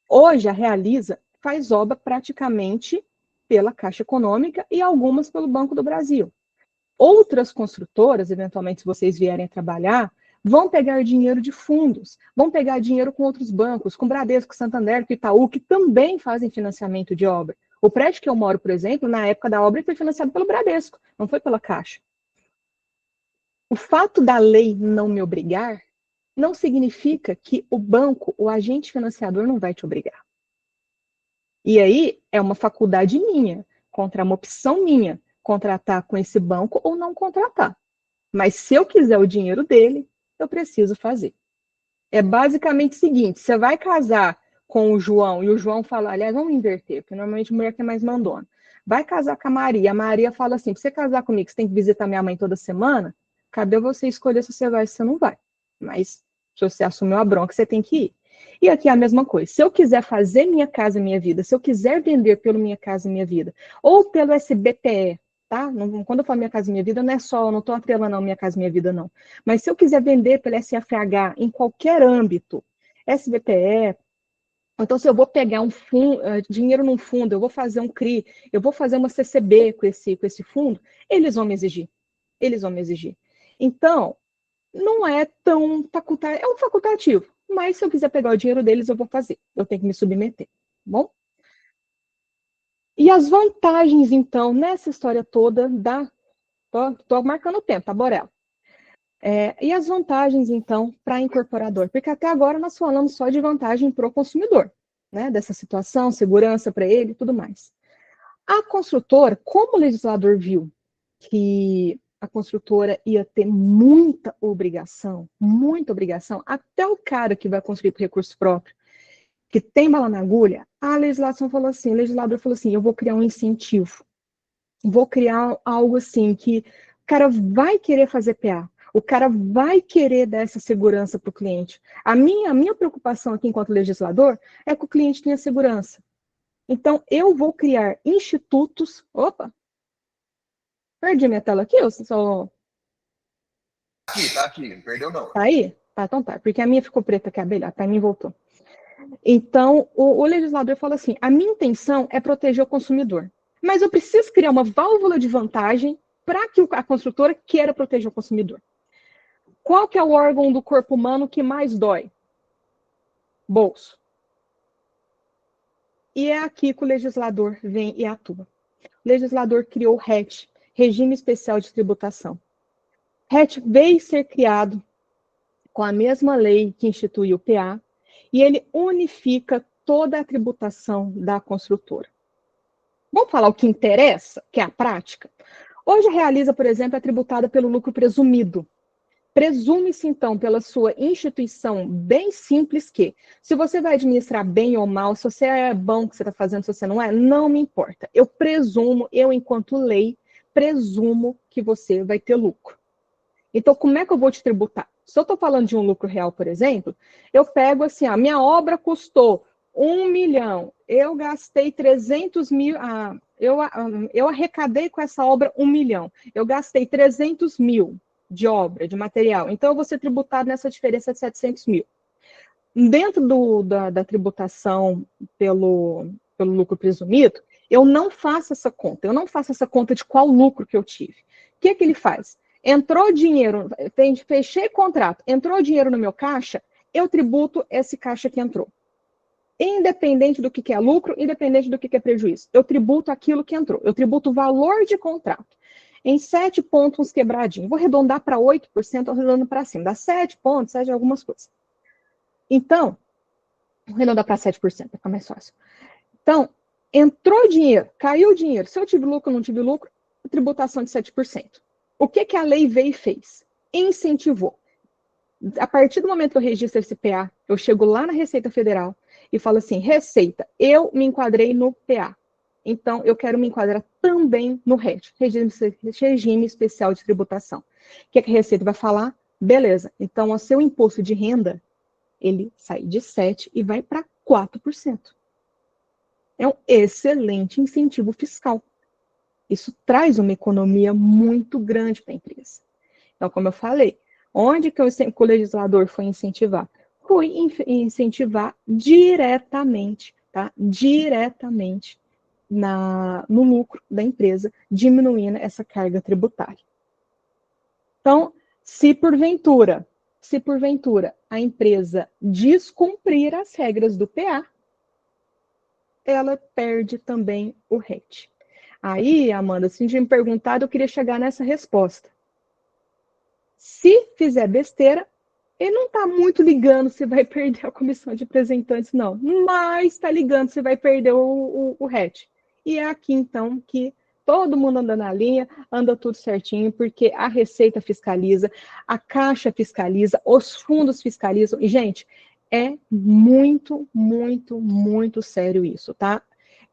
Hoje, a Realiza faz obra praticamente pela Caixa Econômica e algumas pelo Banco do Brasil. Outras construtoras, eventualmente, se vocês vierem trabalhar, vão pegar dinheiro de fundos, vão pegar dinheiro com outros bancos, com Bradesco, Santander, Itaú, que também fazem financiamento de obra. O prédio que eu moro, por exemplo, na época da obra, foi financiado pelo Bradesco, não foi pela Caixa. O fato da lei não me obrigar não significa que o banco, o agente financiador, não vai te obrigar. E aí é uma faculdade minha, uma opção minha, contratar com esse banco ou não contratar. Mas se eu quiser o dinheiro dele, eu preciso fazer. É basicamente o seguinte, você vai casar com o João, e o João fala, aliás, vamos inverter, porque normalmente a mulher que é mais mandona. Vai casar com a Maria fala assim, para você casar comigo, você tem que visitar minha mãe toda semana, cabe a você escolher se você vai ou se você não vai. Mas se você assumiu a bronca, você tem que ir. E aqui é a mesma coisa. Se eu quiser fazer Minha Casa Minha Vida, se eu quiser vender pelo Minha Casa Minha Vida, ou pelo SBPE, tá? Quando eu falo Minha Casa Minha Vida, não é só, eu não estou atrelando ao Minha Casa Minha Vida, não. Mas se eu quiser vender pela SFH em qualquer âmbito, SBPE, então se eu vou pegar dinheiro num fundo, eu vou fazer um CRI, eu vou fazer uma CCB com esse fundo, eles vão me exigir. Eles vão me exigir. Então, não é tão facultativo, é um facultativo, mas se eu quiser pegar o dinheiro deles, eu vou fazer. Eu tenho que me submeter, tá bom? E as vantagens, então, nessa história toda da... Tô marcando o tempo, tá, Borel? E as vantagens, então, para incorporador? Porque até agora nós falamos só de vantagem para o consumidor, né? Dessa situação, segurança para ele e tudo mais. A construtora, como o legislador viu que a construtora ia ter muita obrigação, até o cara que vai construir por recurso próprio, que tem bala na agulha, o legislador falou assim, eu vou criar um incentivo, vou criar algo assim, que o cara vai querer fazer PA, o cara vai querer dar essa segurança para o cliente. A minha preocupação aqui, enquanto legislador, é que o cliente tenha segurança. Então, eu vou criar institutos... Opa! Perdi minha tela aqui? Tá aqui, não perdeu não. Tá aí? Tá, então tá. Porque a minha ficou preta aqui, a abelha, pra mim voltou. Então, o legislador fala assim, a minha intenção é proteger o consumidor. Mas eu preciso criar uma válvula de vantagem para que a construtora queira proteger o consumidor. Qual que é o órgão do corpo humano que mais dói? Bolso. E é aqui que o legislador vem e atua. O legislador criou o RET, Regime Especial de Tributação. RET veio ser criado com a mesma lei que instituiu o PA, e ele unifica toda a tributação da construtora. Vamos falar o que interessa, que é a prática? Hoje a Realiza, por exemplo, é tributada pelo lucro presumido. Presume-se, então, pela sua instituição bem simples que, se você vai administrar bem ou mal, se você é bom o que você está fazendo, se você não é, não me importa. Eu presumo, eu enquanto lei, presumo que você vai ter lucro. Então, como é que eu vou te tributar? Se eu estou falando de um lucro real, por exemplo, eu pego assim, a minha obra custou 1 milhão, eu gastei 300 mil, eu arrecadei com essa obra 1 milhão, eu gastei 300 mil de obra, de material, então eu vou ser tributado nessa diferença de 700 mil. Dentro da tributação pelo lucro presumido, eu não faço essa conta de qual lucro que eu tive. O que ele faz? Entrou dinheiro, fechei contrato, entrou dinheiro no meu caixa, eu tributo esse caixa que entrou. Independente do que é lucro, independente do que é prejuízo. Eu tributo aquilo que entrou. Eu tributo o valor de contrato. Em 7 pontos quebradinho. Vou arredondar para 8%, arredondando para cima. Dá 7 pontos, 7 algumas coisas. Então, vou arredondar para 7%, para ficar mais fácil. Então, entrou dinheiro, caiu dinheiro. Se eu tive lucro ou não tive lucro, tributação de 7%. O que a lei veio e fez? Incentivou. A partir do momento que eu registro esse PA, eu chego lá na Receita Federal e falo assim, Receita, eu me enquadrei no PA. Então, eu quero me enquadrar também no RET, Regime Especial de Tributação. O que a Receita vai falar? Beleza, então o seu imposto de renda, ele sai de 7% e vai para 4%. É um excelente incentivo fiscal. Isso traz uma economia muito grande para a empresa. Então, como eu falei, onde que o legislador foi incentivar? Foi incentivar diretamente, tá? Diretamente no lucro da empresa, diminuindo essa carga tributária. Então, se porventura a empresa descumprir as regras do PA, ela perde também o RET. Aí, Amanda, se tinha me perguntado, eu queria chegar nessa resposta. Se fizer besteira, ele não está muito ligando se vai perder a comissão de representantes, não. Mas está ligando se vai perder o RET. E é aqui, então, que todo mundo anda na linha, anda tudo certinho, porque a Receita fiscaliza, a Caixa fiscaliza, os fundos fiscalizam. E, gente, é muito, muito, muito sério isso, tá?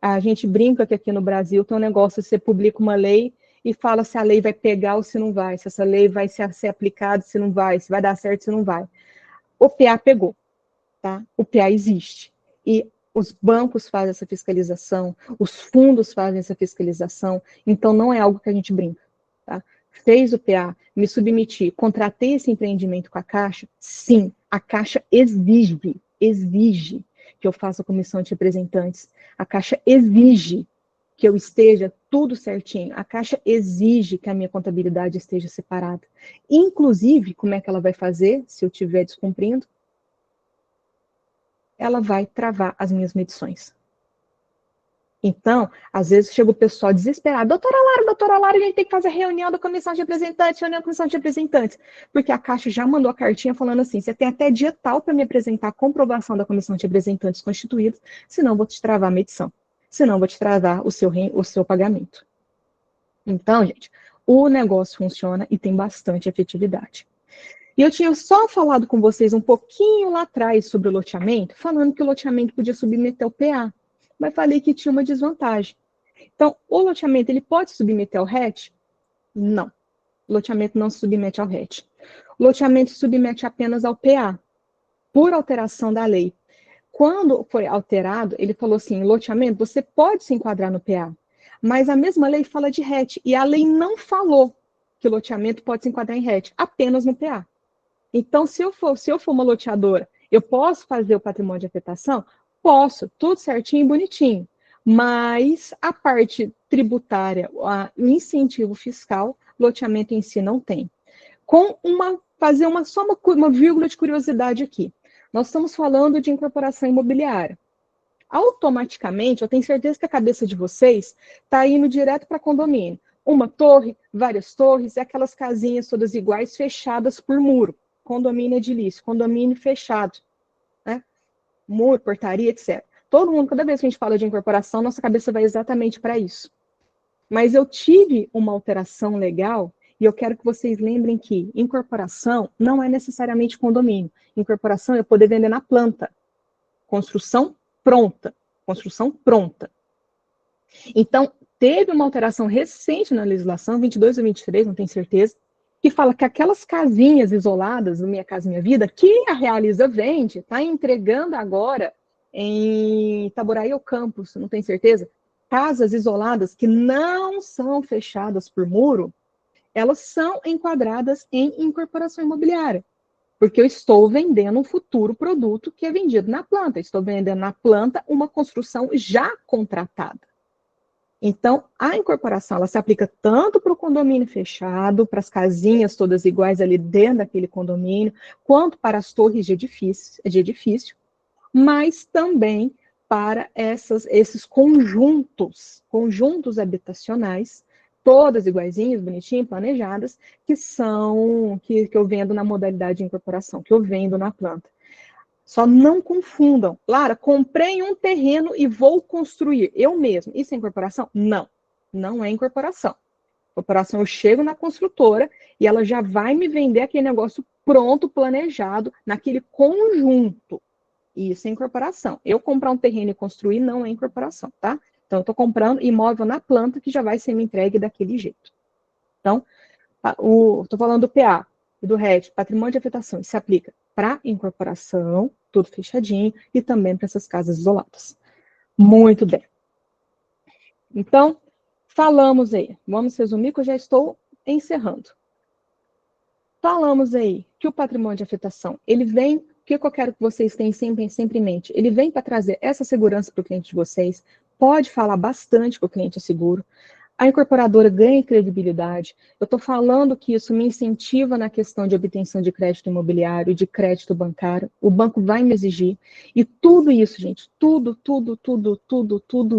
A gente brinca que aqui no Brasil tem um negócio, você publica uma lei e fala se a lei vai pegar ou se não vai, se essa lei vai ser aplicada, se não vai, se vai dar certo, se não vai. O PA pegou, tá? O PA existe. E os bancos fazem essa fiscalização, os fundos fazem essa fiscalização, então não é algo que a gente brinca, tá? Fez o PA, me submeti, contratei esse empreendimento com a Caixa, sim, a Caixa exige que eu faça a comissão de representantes, a Caixa exige que eu esteja tudo certinho, a Caixa exige que a minha contabilidade esteja separada. Inclusive, como é que ela vai fazer se eu estiver descumprindo? Ela vai travar as minhas medições. Então, às vezes chega o pessoal desesperado, doutora Lara, a gente tem que fazer reunião da comissão de representantes, porque a Caixa já mandou a cartinha falando assim, você tem até dia tal para me apresentar a comprovação da comissão de representantes constituídos, senão vou te travar a medição, senão vou te travar o seu pagamento. Então, gente, o negócio funciona e tem bastante efetividade. E eu tinha só falado com vocês um pouquinho lá atrás sobre o loteamento, falando que o loteamento podia submeter ao PA, mas falei que tinha uma desvantagem. Então, o loteamento, ele pode submeter ao RET? Não. O loteamento não se submete ao RET. O loteamento se submete apenas ao PA, por alteração da lei. Quando foi alterado, ele falou assim, loteamento, você pode se enquadrar no PA, mas a mesma lei fala de RET, e a lei não falou que o loteamento pode se enquadrar em RET, apenas no PA. Então, se eu for uma loteadora, eu posso fazer o patrimônio de afetação? Posso, tudo certinho e bonitinho. Mas a parte tributária, o incentivo fiscal, loteamento em si não tem. Fazer só uma vírgula de curiosidade aqui. Nós estamos falando de incorporação imobiliária. Automaticamente, eu tenho certeza que a cabeça de vocês está indo direto para condomínio. Uma torre, várias torres, e aquelas casinhas todas iguais, fechadas por muro. Condomínio edilício, condomínio fechado, né? Muro, portaria, etc. Todo mundo, cada vez que a gente fala de incorporação, nossa cabeça vai exatamente para isso. Mas eu tive uma alteração legal e eu quero que vocês lembrem que incorporação não é necessariamente condomínio. Incorporação é poder vender na planta. Construção pronta. Construção pronta. Então, teve uma alteração recente na legislação, 22 ou 23, não tenho certeza, que fala que aquelas casinhas isoladas do Minha Casa Minha Vida, que a Realiza vende, está entregando agora em Itaboraí ou Campos, não tenho certeza, casas isoladas que não são fechadas por muro, elas são enquadradas em incorporação imobiliária, porque eu estou vendendo um futuro produto que é vendido na planta, estou vendendo na planta uma construção já contratada. Então, a incorporação, ela se aplica tanto para o condomínio fechado, para as casinhas todas iguais ali dentro daquele condomínio, quanto para as torres de edifício, mas também para esses conjuntos habitacionais, todas iguaizinhas, bonitinhas, planejadas, que eu vendo na modalidade de incorporação, que eu vendo na planta. Só não confundam. Lara, comprei um terreno e vou construir eu mesmo. Isso é incorporação? Não, não é incorporação. Incorporação, eu chego na construtora e ela já vai me vender aquele negócio pronto, planejado, naquele conjunto. Isso é incorporação. Eu comprar um terreno e construir não é incorporação, tá? Então, eu estou comprando imóvel na planta que já vai ser me entregue daquele jeito. Então, estou falando do PA e do RET, patrimônio de afetação, se aplica para incorporação, tudo fechadinho, e também para essas casas isoladas. Muito bem. Então, falamos aí, vamos resumir que eu já estou encerrando. Falamos aí que o patrimônio de afetação, ele vem, o que eu quero que vocês tenham sempre em mente, ele vem para trazer essa segurança para o cliente de vocês, pode falar bastante com o cliente seguro, a incorporadora ganha credibilidade. Eu estou falando que isso me incentiva na questão de obtenção de crédito imobiliário, de crédito bancário. O banco vai me exigir. E tudo isso, gente, tudo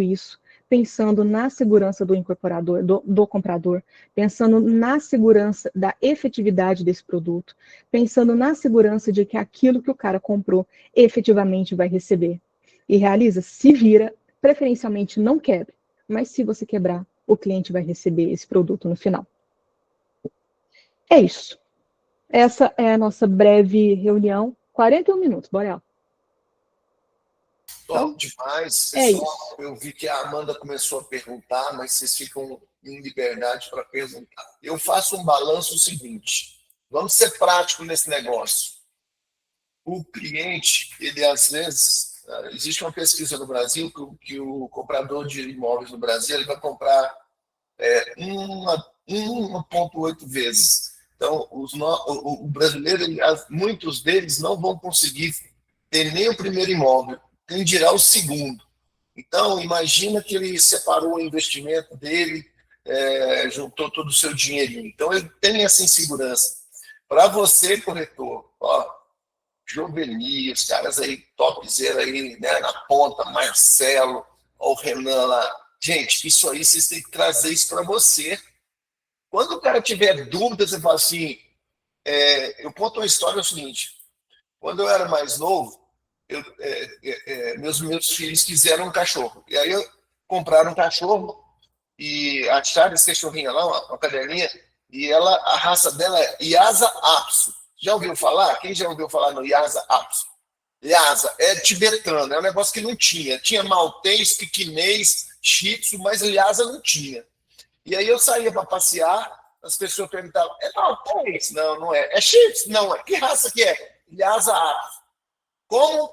isso, pensando na segurança do incorporador, do comprador, pensando na segurança da efetividade desse produto, pensando na segurança de que aquilo que o cara comprou efetivamente vai receber. E realiza, se vira, preferencialmente não quebre. Mas se você quebrar, o cliente vai receber esse produto no final. É isso. Essa é a nossa breve reunião. 41 minutos, bora lá. Top demais. Pessoal, eu vi que a Amanda começou a perguntar, mas vocês ficam em liberdade para perguntar. Eu faço um balanço seguinte. Vamos ser práticos nesse negócio. O cliente, ele às vezes existe uma pesquisa no Brasil que o comprador de imóveis no Brasil ele vai comprar 1,8 vezes. Então, o brasileiro, muitos deles não vão conseguir ter nem o primeiro imóvel, quem dirá o segundo. Então, imagina que ele separou o investimento dele, juntou todo o seu dinheirinho. Então, ele tem essa insegurança. Para você, corretor, ó, Joveni, os caras aí, topzera aí, né, na ponta, Marcelo, ó, o Renan lá. Gente, isso aí vocês têm que trazer isso para você. Quando o cara tiver dúvidas, você fala assim, eu conto uma história, é o seguinte, quando eu era mais novo, meus filhos quiseram um cachorro. E aí compraram um cachorro e acharam esse cachorrinho lá, uma cadelinha, e a raça dela é Lhasa Apso. Já ouviu falar? Quem já ouviu falar no Lhasa Apso? Lhasa é tibetano, é um negócio que não tinha. Tinha maltês, piquinês, shih tzu, mas Lhasa não tinha. E aí eu saía para passear, as pessoas perguntavam, maltês? Não, não é. É shih tzu? Não, é. Que raça que é? Lhasa Apso. Como?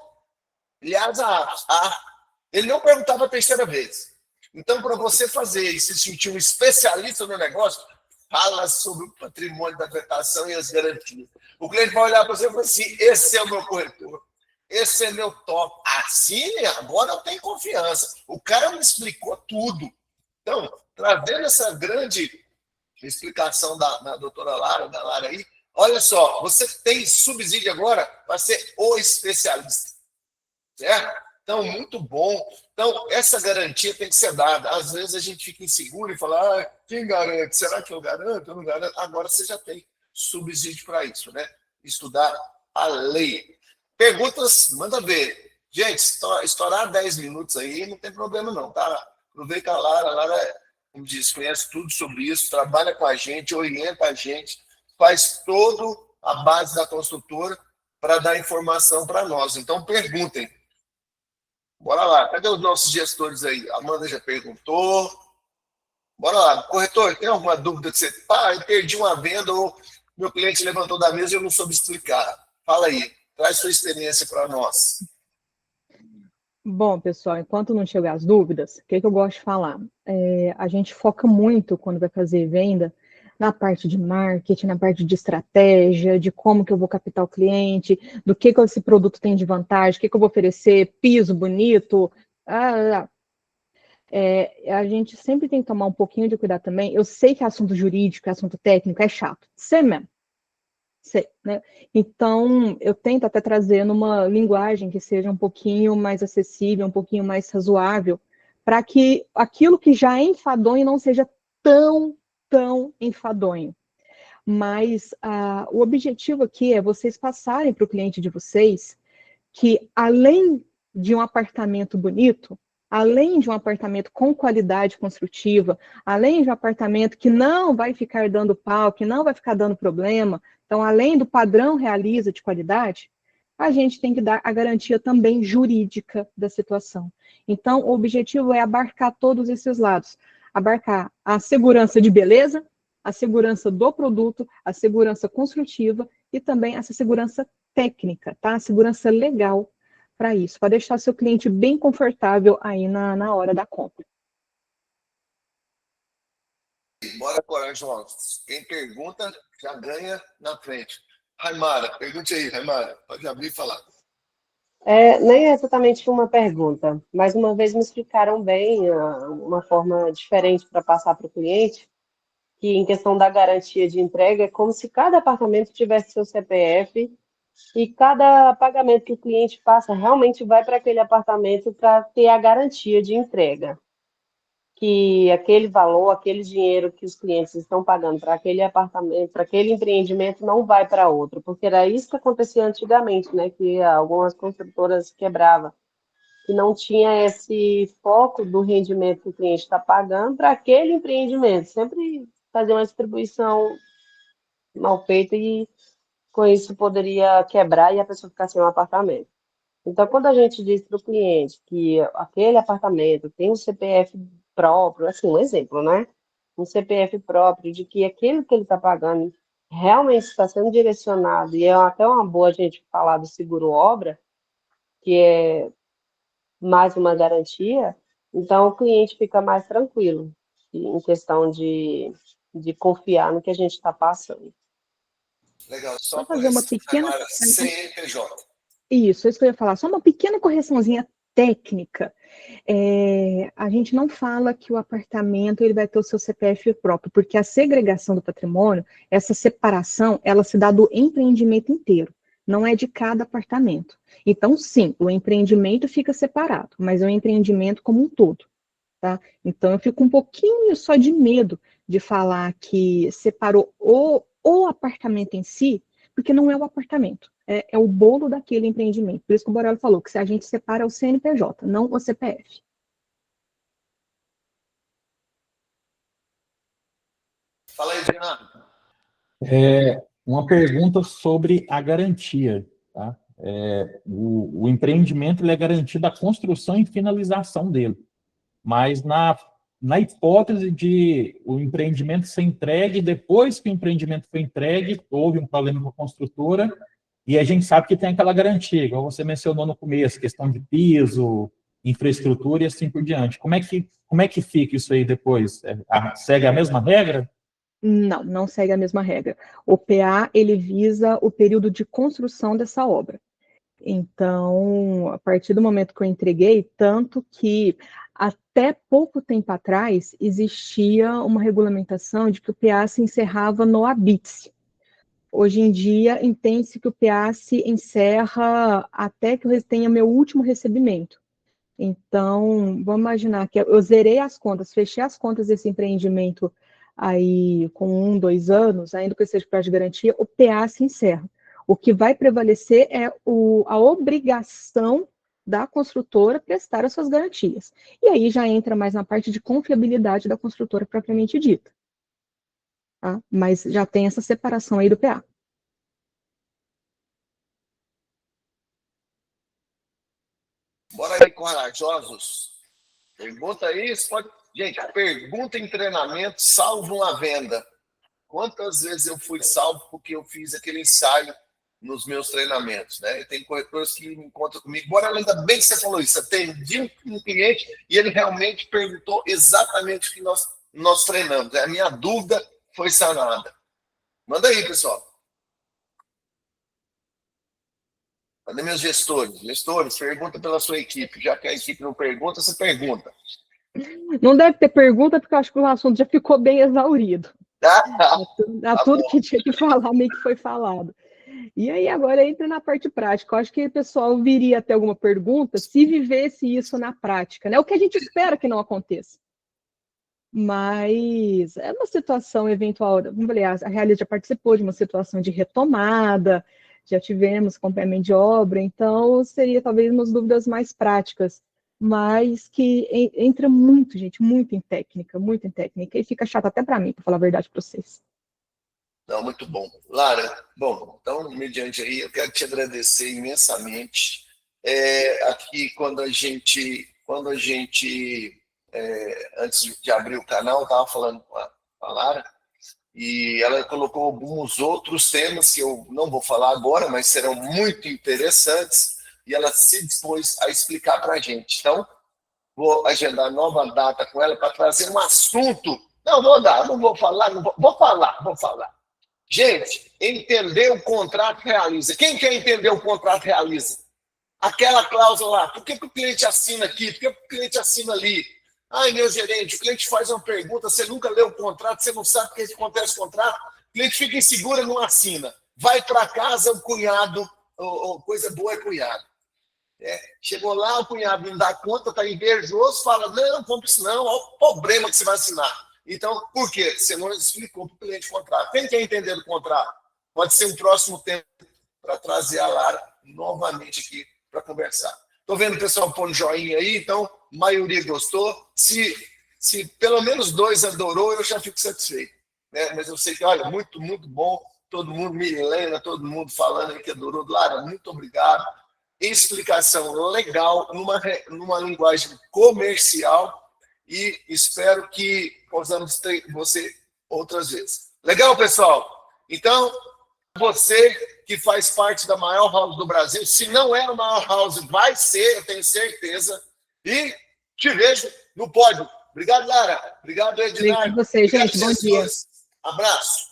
Lhasa Apso. Ele não perguntava a terceira vez. Então, para você fazer e se sentir um especialista no negócio, fala sobre o patrimônio da vegetação e as garantias. O cliente vai olhar para você e falar assim, esse é o meu corretor, esse é meu top. Assim, agora eu tenho confiança. O cara me explicou tudo. Então, trazendo essa grande explicação da doutora Lara, da Lara aí, olha só, você tem subsídio agora para ser o especialista. Certo? Então, muito bom. Então, essa garantia tem que ser dada. Às vezes a gente fica inseguro e fala, quem garante? Será que eu garanto? Eu não garanto. Agora você já tem subsídio para isso, né? Estudar a lei. Perguntas, manda ver. Gente, estourar 10 minutos aí não tem problema não, tá? Aproveita a Lara, como diz, conhece tudo sobre isso, trabalha com a gente, orienta a gente, faz toda a base da construtora para dar informação para nós. Então, perguntem. Bora lá. Cadê os nossos gestores aí? A Amanda já perguntou. Bora lá. Corretor, tem alguma dúvida que você... eu perdi uma venda ou meu cliente levantou da mesa e eu não soube explicar. Fala aí. Traz sua experiência para nós. Bom, pessoal, enquanto não chegar as dúvidas, o que eu gosto de falar? A gente foca muito, quando vai fazer venda, na parte de marketing, na parte de estratégia, de como que eu vou captar o cliente, do que esse produto tem de vantagem, o que eu vou oferecer, piso bonito. A gente sempre tem que tomar um pouquinho de cuidado também. Eu sei que assunto jurídico, assunto técnico é chato. Sei mesmo. Sei, né? Então, eu tento até trazer numa linguagem que seja um pouquinho mais acessível, um pouquinho mais razoável, para que aquilo que já é enfadonho não seja tão enfadonho. Mas o objetivo aqui é vocês passarem para o cliente de vocês que, além de um apartamento bonito, além de um apartamento com qualidade construtiva, além de um apartamento que não vai ficar dando pau, que não vai ficar dando problema, então, além do padrão realiza de qualidade, a gente tem que dar a garantia também jurídica da situação. Então, o objetivo é abarcar todos esses lados. Abarcar a segurança de beleza, a segurança do produto, a segurança construtiva e também essa segurança técnica, tá? A segurança legal para isso, para deixar seu cliente bem confortável aí na hora da compra. Bora, corajosos. Quem pergunta já ganha na frente. Raimara, pergunte aí, Raimara. Pode abrir e falar. Nem é exatamente uma pergunta, mas uma vez me explicaram bem uma forma diferente para passar para o cliente, que em questão da garantia de entrega, é como se cada apartamento tivesse seu CPF e cada pagamento que o cliente passa realmente vai para aquele apartamento para ter a garantia de entrega. Que aquele valor, aquele dinheiro que os clientes estão pagando para aquele apartamento, para aquele empreendimento, não vai para outro, porque era isso que acontecia antigamente, né? Que algumas construtoras quebravam, que não tinha esse foco do rendimento que o cliente está pagando para aquele empreendimento, sempre fazer uma distribuição mal feita e com isso poderia quebrar e a pessoa ficar sem um apartamento. Então, quando a gente diz para o cliente que aquele apartamento tem um CPF próprio, assim, um exemplo, né? Um CPF próprio de que aquilo que ele está pagando realmente está sendo direcionado, e é até uma boa a gente falar do seguro-obra, que é mais uma garantia, então o cliente fica mais tranquilo em questão de confiar no que a gente está passando. Legal, só Só fazer uma correção pequena. agora, CNPJ. Isso que eu ia falar, só uma pequena correçãozinha técnica. A gente não fala que o apartamento ele vai ter o seu CPF próprio, porque a segregação do patrimônio, essa separação, ela se dá do empreendimento inteiro, não é de cada apartamento. Então, sim, o empreendimento fica separado, mas é um empreendimento como um todo, tá? Então, eu fico um pouquinho só de medo de falar que separou o apartamento em si, porque não é o apartamento, é o bolo daquele empreendimento. Por isso que o Borello falou que se a gente separa o CNPJ, não o CPF. Fala aí, Fernando. Uma pergunta sobre a garantia. Tá? O empreendimento ele é garantido a construção e finalização dele, mas na hipótese de o empreendimento ser entregue, depois que o empreendimento foi entregue, houve um problema com a construtora, e a gente sabe que tem aquela garantia, igual você mencionou no começo, questão de piso, infraestrutura e assim por diante. Como é que fica isso aí depois? Segue a mesma regra? Não, não segue a mesma regra. O PA, ele visa o período de construção dessa obra. Então, a partir do momento que eu entreguei, tanto que até pouco tempo atrás existia uma regulamentação de que o PA se encerrava no habite. Hoje em dia, entende-se que o PA se encerra até que eu tenha meu último recebimento. Então, vamos imaginar que eu zerei as contas, fechei as contas desse empreendimento aí com 1, 2 anos, ainda que seja prazo de garantia, o PA se encerra. O que vai prevalecer é a obrigação da construtora prestar as suas garantias. E aí já entra mais na parte de confiabilidade da construtora propriamente dita. Tá? Mas já tem essa separação aí do PA. Bora aí, corajosos. Pergunta aí, pode... Gente, pergunta em treinamento, salvo uma venda. Quantas vezes eu fui salvo porque eu fiz aquele ensaio nos meus treinamentos, né? E tem corretores que me encontram comigo. Bora, ainda bem que você falou isso. Atendi um cliente e ele realmente perguntou exatamente o que nós treinamos. A minha dúvida foi sanada. Manda aí, pessoal. Cadê meus gestores? Gestores, pergunta pela sua equipe. Já que a equipe não pergunta, você pergunta. Não deve ter pergunta, porque eu acho que o assunto já ficou bem exaurido. Tudo que tinha que falar, meio que foi falado. E aí, agora entra na parte prática. Eu acho que o pessoal viria até alguma pergunta se vivesse isso na prática, né? O que a gente espera que não aconteça. Mas é uma situação eventual. Aliás, a Realize já participou de uma situação de retomada, já tivemos acompanhamento de obra, então seria talvez umas dúvidas mais práticas, mas que entra muito, gente, muito em técnica, e fica chato até para mim, para falar a verdade para vocês. Não, muito bom. Lara, bom, então, mediante aí, eu quero te agradecer imensamente. Aqui, quando a gente antes de abrir o canal, eu estava falando com a Lara, e ela colocou alguns outros temas que eu não vou falar agora, mas serão muito interessantes, e ela se dispôs a explicar para a gente. Então, vou agendar nova data com ela para trazer um assunto. Não vou falar. Vou falar. Gente, entender o contrato realiza. Quem quer entender o contrato realiza? Aquela cláusula lá, por que o cliente assina aqui? Por que o cliente assina ali? Ai, meu gerente, o cliente faz uma pergunta, você nunca leu o contrato, você não sabe o que acontece com o contrato, o cliente fica inseguro e não assina. Vai para casa, o cunhado, coisa boa é cunhado. Chegou lá, o cunhado não dá conta, está invejoso, fala, não compre isso não, olha o problema que você vai assinar. Então, por quê? Você não explicou para o cliente o contrato. Quem quer entender o contrato? Pode ser um próximo tempo para trazer a Lara novamente aqui para conversar. Estou vendo o pessoal pondo joinha aí, então, a maioria gostou. Se pelo menos 2 adorou, eu já fico satisfeito. Né? Mas eu sei que, olha, muito, muito bom. Todo mundo, Milena, todo mundo falando aí que adorou. Lara, muito obrigado. Explicação legal, numa linguagem comercial, e espero que possamos ter você outras vezes. Legal, pessoal? Então, você que faz parte da maior house do Brasil, se não é a maior house, vai ser, eu tenho certeza, E te vejo no pódio. Obrigado, Lara. Obrigado, Edinardo. Obrigado a você, gente. Bom dia. Abraço.